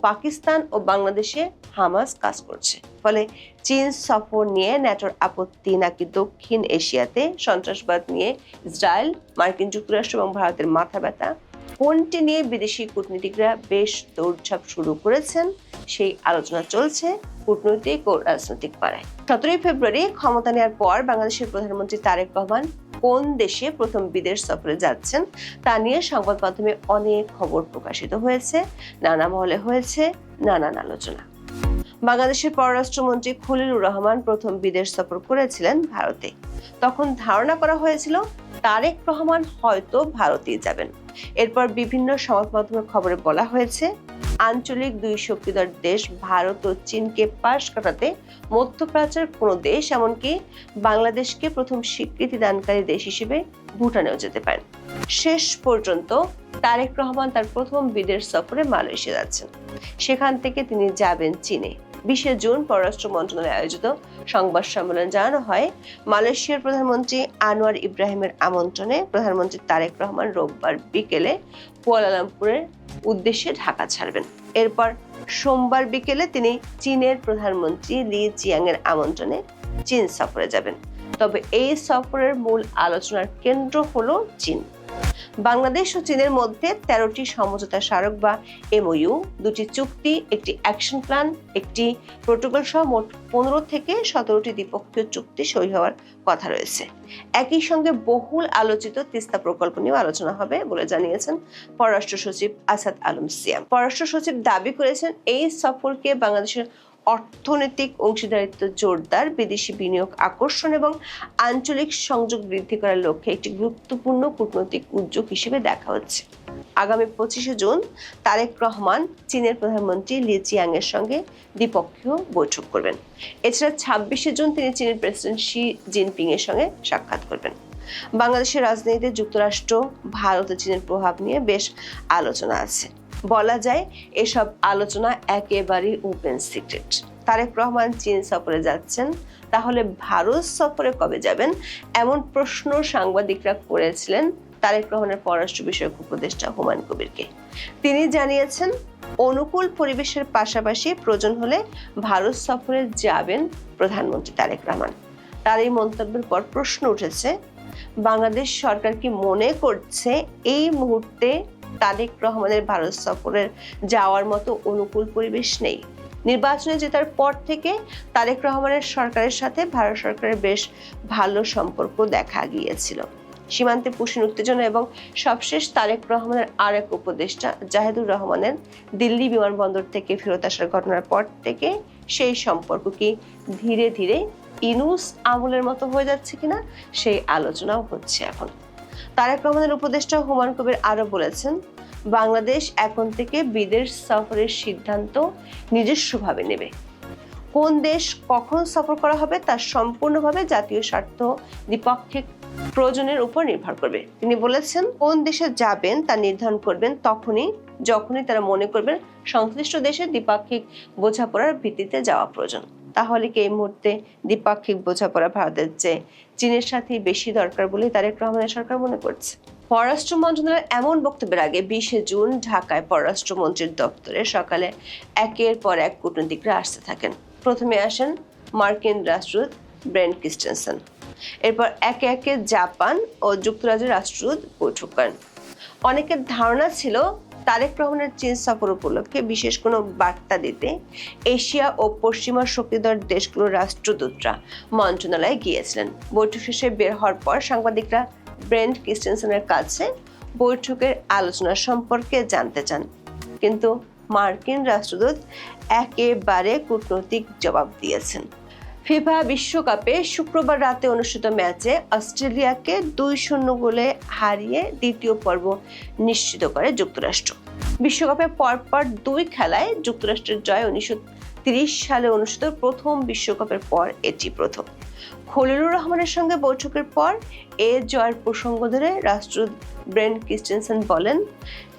পাকিস্তান ও বাংলাদেশে হামাস কাজ করছে। ফলে চীন সফর নিয়ে ন্যাটোর আপত্তি, নাকি দক্ষিণ এশিয়াতে সন্ত্রাসবাদ নিয়ে ইসরায়েল, মার্কিন যুক্তরাষ্ট্র এবং ভারতের মাথা ব্যথা, কোনটি নিয়ে বিদেশি কূটনীতিকরা বেশ দৌড়ঝাঁপ শুরু করেছেন, সেই আলোচনা চলছে কূটনৈতিক ও রাজনৈতিক পাড়ায়। 17 ফেব্রুয়ারি ক্ষমতা নেওয়ার পর বাংলাদেশের প্রধানমন্ত্রী তারেক রহমান কোন দেশে প্রথম বিদেশ সফরে যাচ্ছেন তা নিয়ে সংবাদ মাধ্যমে অনেক খবর প্রকাশিত হয়েছে, নানা মহলে হয়েছে নানান আলোচনা। বাংলাদেশের পররাষ্ট্রমন্ত্রী খলিলুর রহমান প্রথম বিদেশ সফর করেছিলেন ভারতে। তখন ধারণা করা হয়েছিল তারেক রহমান হয়তো ভারতেই যাবেন। এরপর বিভিন্ন সংবাদ মাধ্যমের খবরে বলা হয়েছে আঞ্চলিক দুই শক্তিধর দেশ ভারত ও চীনকে পাশ কাটাতে মধ্যপ্রাচ্যের কোনো দেশ, এমনকি বাংলাদেশকে প্রথম স্বীকৃতি দানকারী দেশ হিসেবে ভুটানেও যেতে পারেন। শেষ পর্যন্ত তারেক রহমান তার প্রথম বিদেশ সফরে মালয়েশিয়া যাচ্ছেন। সেখান থেকে তিনি যাবেন চীনে। 20 জুন পররাষ্ট্র মন্ত্রণালয়ে আয়োজিত সংবাদ সম্মেলন জানানো হয় মালয়েশিয়ার প্রধানমন্ত্রী আনোয়ার ইব্রাহিমের আমন্ত্রণে প্রধানমন্ত্রী তারেক রহমান রোববার বিকেলে কুয়ালালামপুরের উদ্দেশ্যে ঢাকা ছাড়বেন। এরপর সোমবার বিকেলে তিনি চীনের প্রধানমন্ত্রী লি চিয়াং এর আমন্ত্রণে চীন সফরে যাবেন। তবে এই সফরের মূল আলোচনার কেন্দ্র হলো চীন। বাংলাদেশ ও চীনের মধ্যে 13টি সমঝোতা স্মারক বা এমওইউ, 2টি চুক্তি, একটি অ্যাকশন প্ল্যান, একটি প্রোটোকল সহ মোট 15 থেকে 17টি দ্বিপক্ষীয় চুক্তি সই হওয়ার কথা রয়েছে। একই সঙ্গে বহুল আলোচিত তিস্তা প্রকল্প নিয়েও আলোচনা হবে বলে জানিয়েছেন পররাষ্ট্র সচিব আসাদ আলম সিয়াম। পররাষ্ট্র সচিব দাবি করেছেন এই সফরকে বাংলাদেশের অর্থনৈতিক অংশীদারিত্ব জোরদার, বিদেশি বিনিয়োগ আকর্ষণ এবং আঞ্চলিক সংযোগ বৃদ্ধি করার লক্ষ্যে একটি গুরুত্বপূর্ণ কূটনৈতিক উদ্যোগ হিসেবে দেখা হচ্ছে। আগামী 25 জুন তারেক রহমান চীনের প্রধানমন্ত্রী লি চিয়াং এর সঙ্গে দ্বিপক্ষীয় বৈঠক করবেন। এছাড়া 26 জুন তিনি চীনের প্রেসিডেন্ট শি জিনপিং এর সঙ্গে সাক্ষাৎ করবেন। বাংলাদেশের রাজনীতিতে যুক্তরাষ্ট্র, ভারত ও চীনের প্রভাব নিয়ে বেশ আলোচনা আছে। বলা যায় এসব আলোচনা একেবারেই ওপেন সিক্রেট। তারেক রহমান চীন সফরে যাচ্ছেন, তাহলে ভারত সফরে কবে যাবেন, এমন প্রশ্ন সাংবাদিকরা করেছিলেন তারেক রহমানের পররাষ্ট্র বিষয়ক উপদেষ্টা হুমায়ুন কবিরকে। তিনি জানিয়েছেন, অনুকূল পরিবেশের পাশাপাশি প্রয়োজন হলে ভারত সফরে যাবেন প্রধানমন্ত্রী তারেক রহমান। তার এই মন্তব্যের পর প্রশ্ন উঠেছে, বাংলাদেশ সরকার কি মনে করছে এই মুহূর্তে তারেক রহমানের ভারত সফরের যাওয়ার মতো অনুকূল পরিবেশ নেই? নির্বাচনে জেতার পর থেকে তারেক রহমানের সরকারের সাথে ভারত সরকারের বেশ ভালো সম্পর্ক দেখা গিয়েছিল। সীমান্তে পুশিন উত্তেজনা এবং সবশেষ তারেক রহমানের আরেক উপদেষ্টা জাহিদুর রহমানের দিল্লি বিমানবন্দর থেকে ফেরত আসার ঘটনার পর থেকে সেই সম্পর্ক কি ধীরে ধীরে ইনুস আমলের মতো হয়ে যাচ্ছে কিনা সেই আলোচনাও হচ্ছে এখন। তারেক রহমানের উপদেষ্টা হুমায়ুন কবির আরো বলেছেন, বাংলাদেশ এখন থেকে বিদেশ সফরের সিদ্ধান্ত নিজস্বভাবে নেবে। কোন দেশ কখন সফর করা হবে তা সম্পূর্ণভাবে জাতীয় স্বার্থ, দ্বিপাক্ষিক প্রয়োজনের উপর নির্ভর করবে। তিনি বলেছেন, কোন দেশে যাবেন তা নির্ধারণ করবেন যখনই তারা মনে করবেন সংশ্লিষ্ট দেশের দ্বিপাক্ষিক বোঝাপড়ার ভিত্তিতে যাওয়া প্রয়োজন। তাহলে কি এই মুহূর্তে দ্বিপাক্ষিক বোঝাপড়া ভারতের চেয়ে চীনের সাথে বেশি দরকার বলে তারেক রহমানের সরকার মনে করছে? পররাষ্ট্র মন্ত্রণালয়ের এমন বক্তব্যের আগে 20 জুন ঢাকায় পররাষ্ট্রমন্ত্রীর দপ্তরে সকালে একের পর এক কূটনীতিকরা আসতে থাকেন। প্রথমে আসেন মার্কিন রাষ্ট্রদূত ব্রেন্ট ক্রিস্টেনসেন, এরপর একে একে জাপান ও যুক্তরাজ্যের রাষ্ট্রদূত বৈঠক করেন। অনেকের ধারণা ছিল তারেক রহমানের চীন সফর উপলক্ষে বিশেষ কোনো বার্তা দিতে এশিয়া ও পশ্চিমা শক্তিধর দেশগুলোর রাষ্ট্রদূতরা মন্ত্রণালয়ে গিয়েছিলেন। বৈঠক শেষে বের হওয়ার পর সাংবাদিকরা ব্রেন্ট ক্রিস্টেনসেনের কাছে বৈঠকের আলোচনা সম্পর্কে জানতে চান, কিন্তু মার্কিন রাষ্ট্রদূত একেবারে কূটনৈতিক জবাব দিয়েছেন। ফিফা বিশ্বকাপে শুক্রবার রাতে অনুষ্ঠিত ম্যাচে অস্ট্রেলিয়াকে 2-0 গোলে হারিয়ে দ্বিতীয় পর্ব নিশ্চিত করে যুক্তরাষ্ট্র। বিশ্বকাপে পরপর 2 খেলায় যুক্তরাষ্ট্রের জয় 1930 সালে অনুষ্ঠিত প্রথম বিশ্বকাপের পর এটি প্রথম। খলিলুর রহমানের সঙ্গে বৈঠকের পর এ জয়ের প্রসঙ্গ ধরে রাষ্ট্রদূত ব্রেন্ট ক্রিস্টেনসেন বলেন,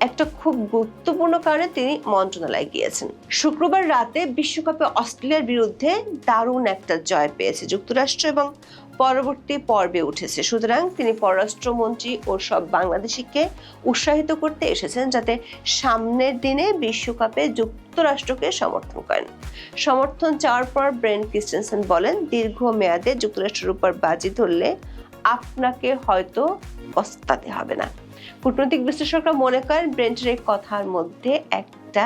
একটা খুব গুরুত্বপূর্ণ কারণে তিনি মন্ত্রণালয়ে গিয়েছেন। শুক্রবার রাতে বিশ্বকাপে অস্ট্রেলিয়ার বিরুদ্ধে দারুণ একটা জয় পেয়েছে যুক্তরাষ্ট্র এবং পরবর্তী পর্বে উঠেছে। সুতরাং তিনি পররাষ্ট্রমন্ত্রী ও সব বাংলাদেশিকে উৎসাহিত করতে এসেছেন যাতে সামনের দিনে বিশ্বকাপে যুক্তরাষ্ট্রকে সমর্থন করেন। সমর্থন চাওয়ার পর ব্রেন্ট ক্রিস্টেনসেন বলেন, দীর্ঘ মেয়াদে যুক্তরাষ্ট্রের উপর বাজি ধরলে আপনাকে হয়তো পস্তাতে হবে না। কূটনৈতিক বিশ্লেষকরা মনে করেন ব্রেন্টের এই কথার মধ্যে একটা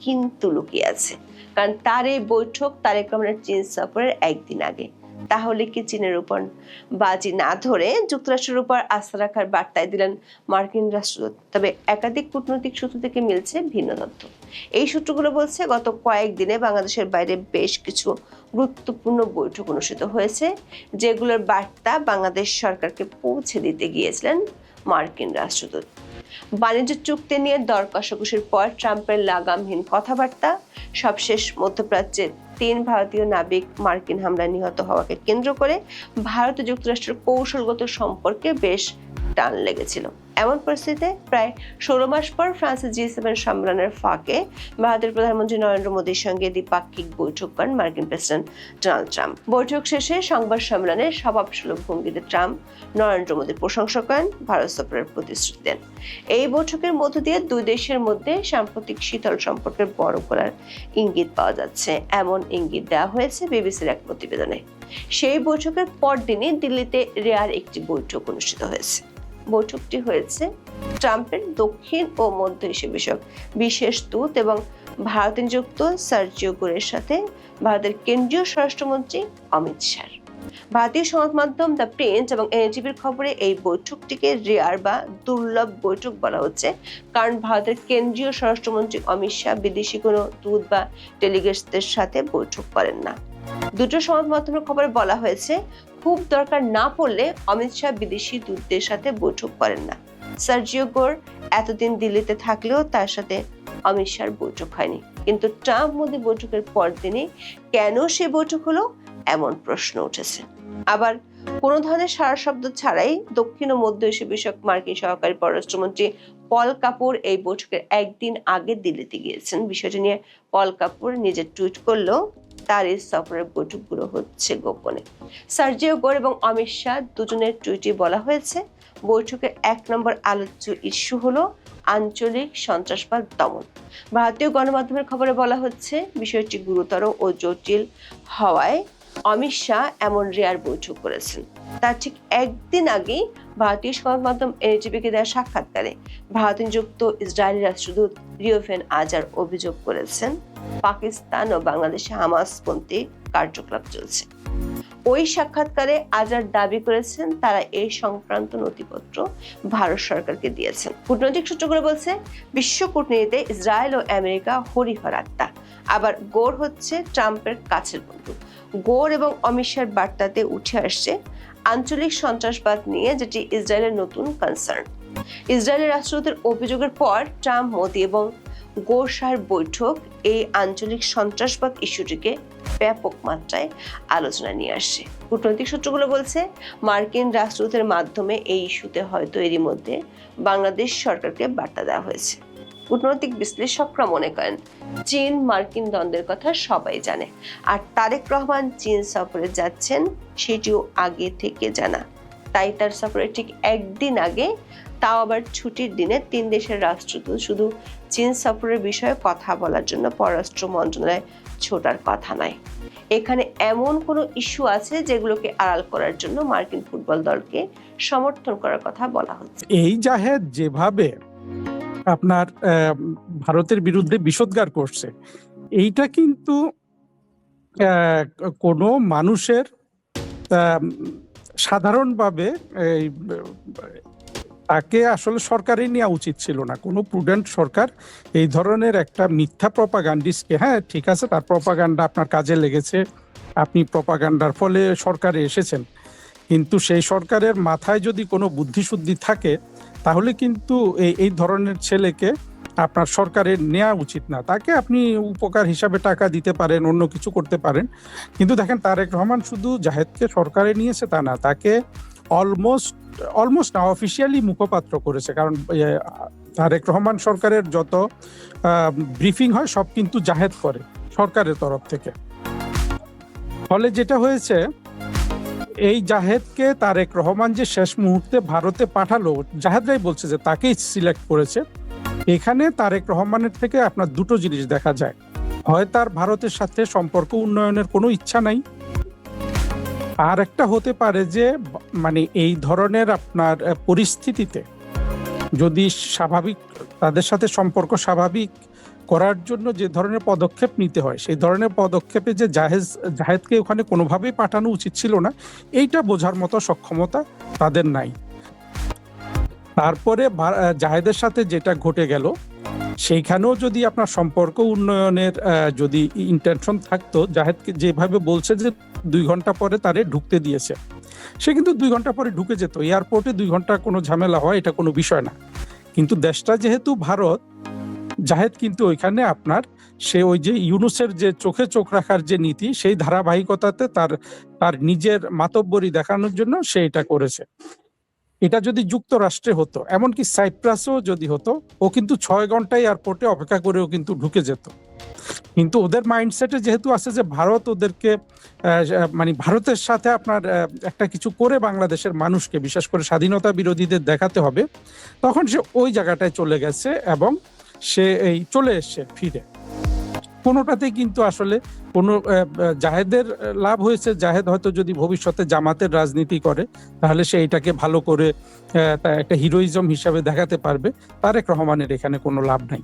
কিন্তু লুকিয়ে আছে, কারণ তার এই বৈঠক তারেক রহমানের চীন সফরের একদিন আগে। তাহলে কি চীনের উপর বাজি না ধরে যুক্তরাষ্ট্রের উপর আস্থা রাখার বার্তায় দিলেন মার্কিন রাষ্ট্রদূত? তবে একাধিক কূটনৈতিক সূত্র থেকে মিলছে ভিন্ন তথ্য। এই সূত্রগুলো বলছে, গত কয়েকদিনে বাংলাদেশের বাইরে বেশ কিছু গুরুত্বপূর্ণ বৈঠক অনুষ্ঠিত হয়েছে, যেগুলোর বার্তা বাংলাদেশ সরকারকে পৌঁছে দিতে গিয়েছিলেন মার্কিন রাষ্ট্রদূত। বাণিজ্য চুক্তি নিয়ে দর কষাকষির পর ট্রাম্পের লাগামহীন কথাবার্তা, সবশেষ মধ্যপ্রাচ্যে 3 ভারতীয় নাবিক মার্কিন হামলায় নিহত হওয়াকে কেন্দ্র করে ভারত ও যুক্তরাষ্ট্রের কৌশলগত সম্পর্কে বেশ টান লেগেছিল। এমন পরিস্থিতিতে প্রায় 16 মাস পর ফ্রান্সের G7 সম্মেলনের ফাঁকে ভারতের প্রধানমন্ত্রী নরেন্দ্র মোদীর সঙ্গে দ্বিপাক্ষিক বৈঠক করেন মার্কিন প্রেসিডেন্ট ডোনাল্ড ট্রাম্প। বৈঠক শেষে সংবাদ সম্মেলনে স্বভাবসুলভ ভঙ্গিতে ট্রাম্প নরেন্দ্র মোদীর প্রশংসা করেন, ভারত সফরের প্রতিশ্রুতি দেন। এই বৈঠকের মধ্য দিয়ে দুই দেশের মধ্যে সাম্প্রতিক শীতল সম্পর্কের বড় করার ইঙ্গিত পাওয়া যাচ্ছে, এমন ইঙ্গিত দেওয়া হয়েছে বিবিসির এক প্রতিবেদনে। সেই বৈঠকের পরদিনই দিল্লিতে রেয়ার একটি বৈঠক অনুষ্ঠিত হয়েছে। বৈঠকটি হয়েছে ট্রাম্পের দক্ষিণ ও মধ্য এশিয়া বিষয়ক বিশেষ দূত এবং ভারতে নিযুক্ত সার্জিও গোরের সাথে ভারতের কেন্দ্রীয় স্বরাষ্ট্রমন্ত্রী অমিত শাহ। ভারতীয় সংবাদ মাধ্যম দ্য প্রিন্ট এবং এনডিটিভির খবরে এই বৈঠকটিকে রেয়ার বা দুর্লভ বৈঠক বলা হচ্ছে, কারণ ভারতের কেন্দ্রীয় স্বরাষ্ট্রমন্ত্রী অমিত শাহ বিদেশি কোনো দূত বা ডেলিগেটসদের সাথে বৈঠক করেন না। দুটো সংবাদ মাধ্যমের খবরে বলা হয়েছে, খুব দরকার না পড়লে অমিত শাহ বিদেশি দূতদের সাথে বৈঠক করেন না। সার্জিও গোর এতদিন দিল্লিতে থাকলেও তার সাথে অমিত শাহর বৈঠক হয়নি, কিন্তু ট্রাম্প মোদি বৈঠকের পরদিনই কেন সে বৈঠক হলো এমন প্রশ্ন উঠেছে। আবার কোনো ধরনের সারা শব্দ ছাড়াই দক্ষিণ ও মধ্য এশিয়া বিষয়ক মার্কিন সহকারী পররাষ্ট্রমন্ত্রী পল কাপুর এই বৈঠকের একদিন আগে দিল্লিতে গিয়েছেন। বিষয়টি নিয়ে পল কাপুর নিজে টুইট করলেও তার এই সফরের বৈঠকগুলো হচ্ছে গোপনে। সার্জিও গোর এবং অমিত শাহ দুজনের টুইটে বলা হয়েছে, বৈঠকের 1 নম্বর আলোচ্য ইস্যু হলো আঞ্চলিক সন্ত্রাসবাদ দমন। ভারতীয় গণমাধ্যমের খবরে বলা হচ্ছে, বিষয়টি গুরুতর ও জটিল হওয়ায় অমিত শাহ এমন রেয়ার বৈঠক করেছেন। তার ঠিক একদিন আগেই ভারতীয় সংবাদ মাধ্যম এনডিটিভিকে দেওয়া সাক্ষাৎকারে ভারতে নিযুক্ত ইসরায়েলি রাষ্ট্রদূত রিওভেন আজার অভিযোগ করেছেন, পাকিস্তান ও বাংলাদেশে হামাসপন্থী কার্যকলাপ চলছে। ওই সাক্ষাৎকারে আজার দাবি করেছেন তারা এই সংক্রান্ত নথিপত্র ভারত সরকারকে দিয়েছেন। কূটনৈতিক সূত্রগুলো বলছে, বিশ্ব কূটনীতিতে ইসরায়েল ও আমেরিকা হরিহর আত্মা, আবার গোর হচ্ছে ট্রাম্পের কাছের বন্ধু। গোর এবং অমিত শাহর বার্তাতে উঠে আসছে আঞ্চলিক সন্ত্রাসবাদ নিয়ে, যেটি ইসরায়েলের নতুন কনসার্ন। ইসরায়েলের রাষ্ট্রদূতের অভিযোগের পর ট্রাম্প, মোদি এবং গোর শাহের বৈঠক এই আঞ্চলিক সন্ত্রাসবাদ ইস্যুটিকে ব্যাপক মাত্রায় আলোচনা নিয়ে আসছে। কূটনৈতিক সূত্রগুলো বলছে, মার্কিন রাষ্ট্রদূতের মাধ্যমে এই ইস্যুতে হয়তো এরই মধ্যে বাংলাদেশ সরকারকে বার্তা দেওয়া হয়েছে। কূটনৈতিক বিশ্লেষকরা মনে করেন, চীন মার্কিন দ্বন্দ্বের কথা সবাই জানে, আর তারেক রহমান চীন সফরে যাচ্ছেন সেটিও আগে থেকে জানা। তাই তার সফরের ঠিক একদিন আগে, তাও আবার ছুটির দিনে, 3 দেশের রাষ্ট্রদূত শুধু চীন সফরের বিষয়ে কথা বলার জন্য পররাষ্ট্র মন্ত্রণালয়ে ছোটার কথা নয়। এখানে এমন কোনো ইস্যু আছে যেগুলোকে আড়াল করার জন্য মার্কিন ফুটবল দলকে সমর্থন করার কথা বলা হচ্ছে। এই জাহেদ যেভাবে আপনার ভারতের বিরুদ্ধে বিষোদ্গার করছে, এইটা কিন্তু কোনো মানুষের সাধারণভাবে তাকে আসলে সরকারই নেওয়া উচিত ছিল না। কোনো প্রুডেন্ট সরকার এই ধরনের একটা মিথ্যা প্রপাগান্ডিস্টকে, হ্যাঁ ঠিক আছে, তার প্রপাগান্ডা আপনার কাজে লেগেছে, আপনি প্রপাগান্ডার ফলে সরকারে এসেছেন, কিন্তু সেই সরকারের মাথায় যদি কোনো বুদ্ধিশুদ্ধি থাকে তাহলে কিন্তু এই ধরনের ছেলেকে আপনার সরকারের নেওয়া উচিত না। তাকে আপনি উপকার হিসাবে টাকা দিতে পারেন, অন্য কিছু করতে পারেন, কিন্তু দেখেন তারেক রহমান শুধু জাহেদকে সরকারে নিয়েছে তা না, তাকে অলমোস্ট না অফিসিয়ালি মুখপাত্র করেছে। কারণ তারেক রহমান সরকারের যত ব্রিফিং হয় সব কিন্তু জাহেদ করে সরকারের তরফ থেকে। ফলে যেটা হয়েছে, এই জাহেদকে তারেক রহমান যে শেষ মুহূর্তে ভারতে পাঠালো, জাহেদরাই বলছে যে তাকেই সিলেক্ট করেছে। এখানে তারেক রহমানের থেকে আপনার দুটো জিনিস দেখা যায়, হয় তার ভারতের সাথে সম্পর্ক উন্নয়নের কোনো ইচ্ছা নাই, আর একটা হতে পারে যে মানে এই ধরনের আপনার পরিস্থিতিতে যদি স্বাভাবিক তাদের সাথে সম্পর্ক স্বাভাবিক করার জন্য যে ধরনের পদক্ষেপ নিতে হয়, সেই ধরনের পদক্ষেপে যে জাহেদকে ওখানে কোনোভাবেই পাঠানো উচিত ছিল না, এইটা বোঝার মতো সক্ষমতা তাদের নাই। তারপরে জাহেদের সাথে যেটা ঘটে গেল, সেইখানেও যদি আপনার সম্পর্ক উন্নয়নের যদি ইন্টেনশন থাকতো, জাহেদকে যেভাবে বলছে যে 2 ঘন্টা পরে তারে ঢুকতে দিয়েছে, সে কিন্তু 2 ঘন্টা পরে ঢুকে যেত, এয়ারপোর্টে 2 ঘন্টা কোনো ঝামেলা হয় এটা কোনো বিষয় না। কিন্তু দেশটা যেহেতু ভারত, জাহেদ কিন্তু ওইখানে আপনার সে ওই যে ইউনুসের যে চোখে চোখ রাখার যে নীতি, সেই ধারাবাহিকতাতে তার নিজের মাতব্বরি দেখানোর জন্য সে এটা করেছে। এটা যদি যুক্তরাষ্ট্রে হতো, এমনকি সাইপ্রাসও যদি হতো, ও কিন্তু 6 ঘন্টা এয়ারপোর্টে অপেক্ষা করেও কিন্তু ঢুকে যেত। কিন্তু ওদের মাইন্ডসেটে যেহেতু আছে যে ভারত ওদেরকে মানে ভারতের সাথে আপনার একটা কিছু করে বাংলাদেশের মানুষকে, বিশেষ করে স্বাধীনতা বিরোধীদের দেখাতে হবে, তখন সে ওই জায়গাটায় চলে গেছে এবং সে এই চলে এসছে ফিরে। কোনোটাতেই কিন্তু আসলে কোনো জাহেদের লাভ হয়েছে। জাহেদ হয়তো যদি ভবিষ্যতে জামাতের রাজনীতি করে তাহলে সে এটাকে ভালো করে একটা হিরোইজম হিসাবে দেখাতে পারবে। তারেক রহমানের এখানে কোনো লাভ নাই।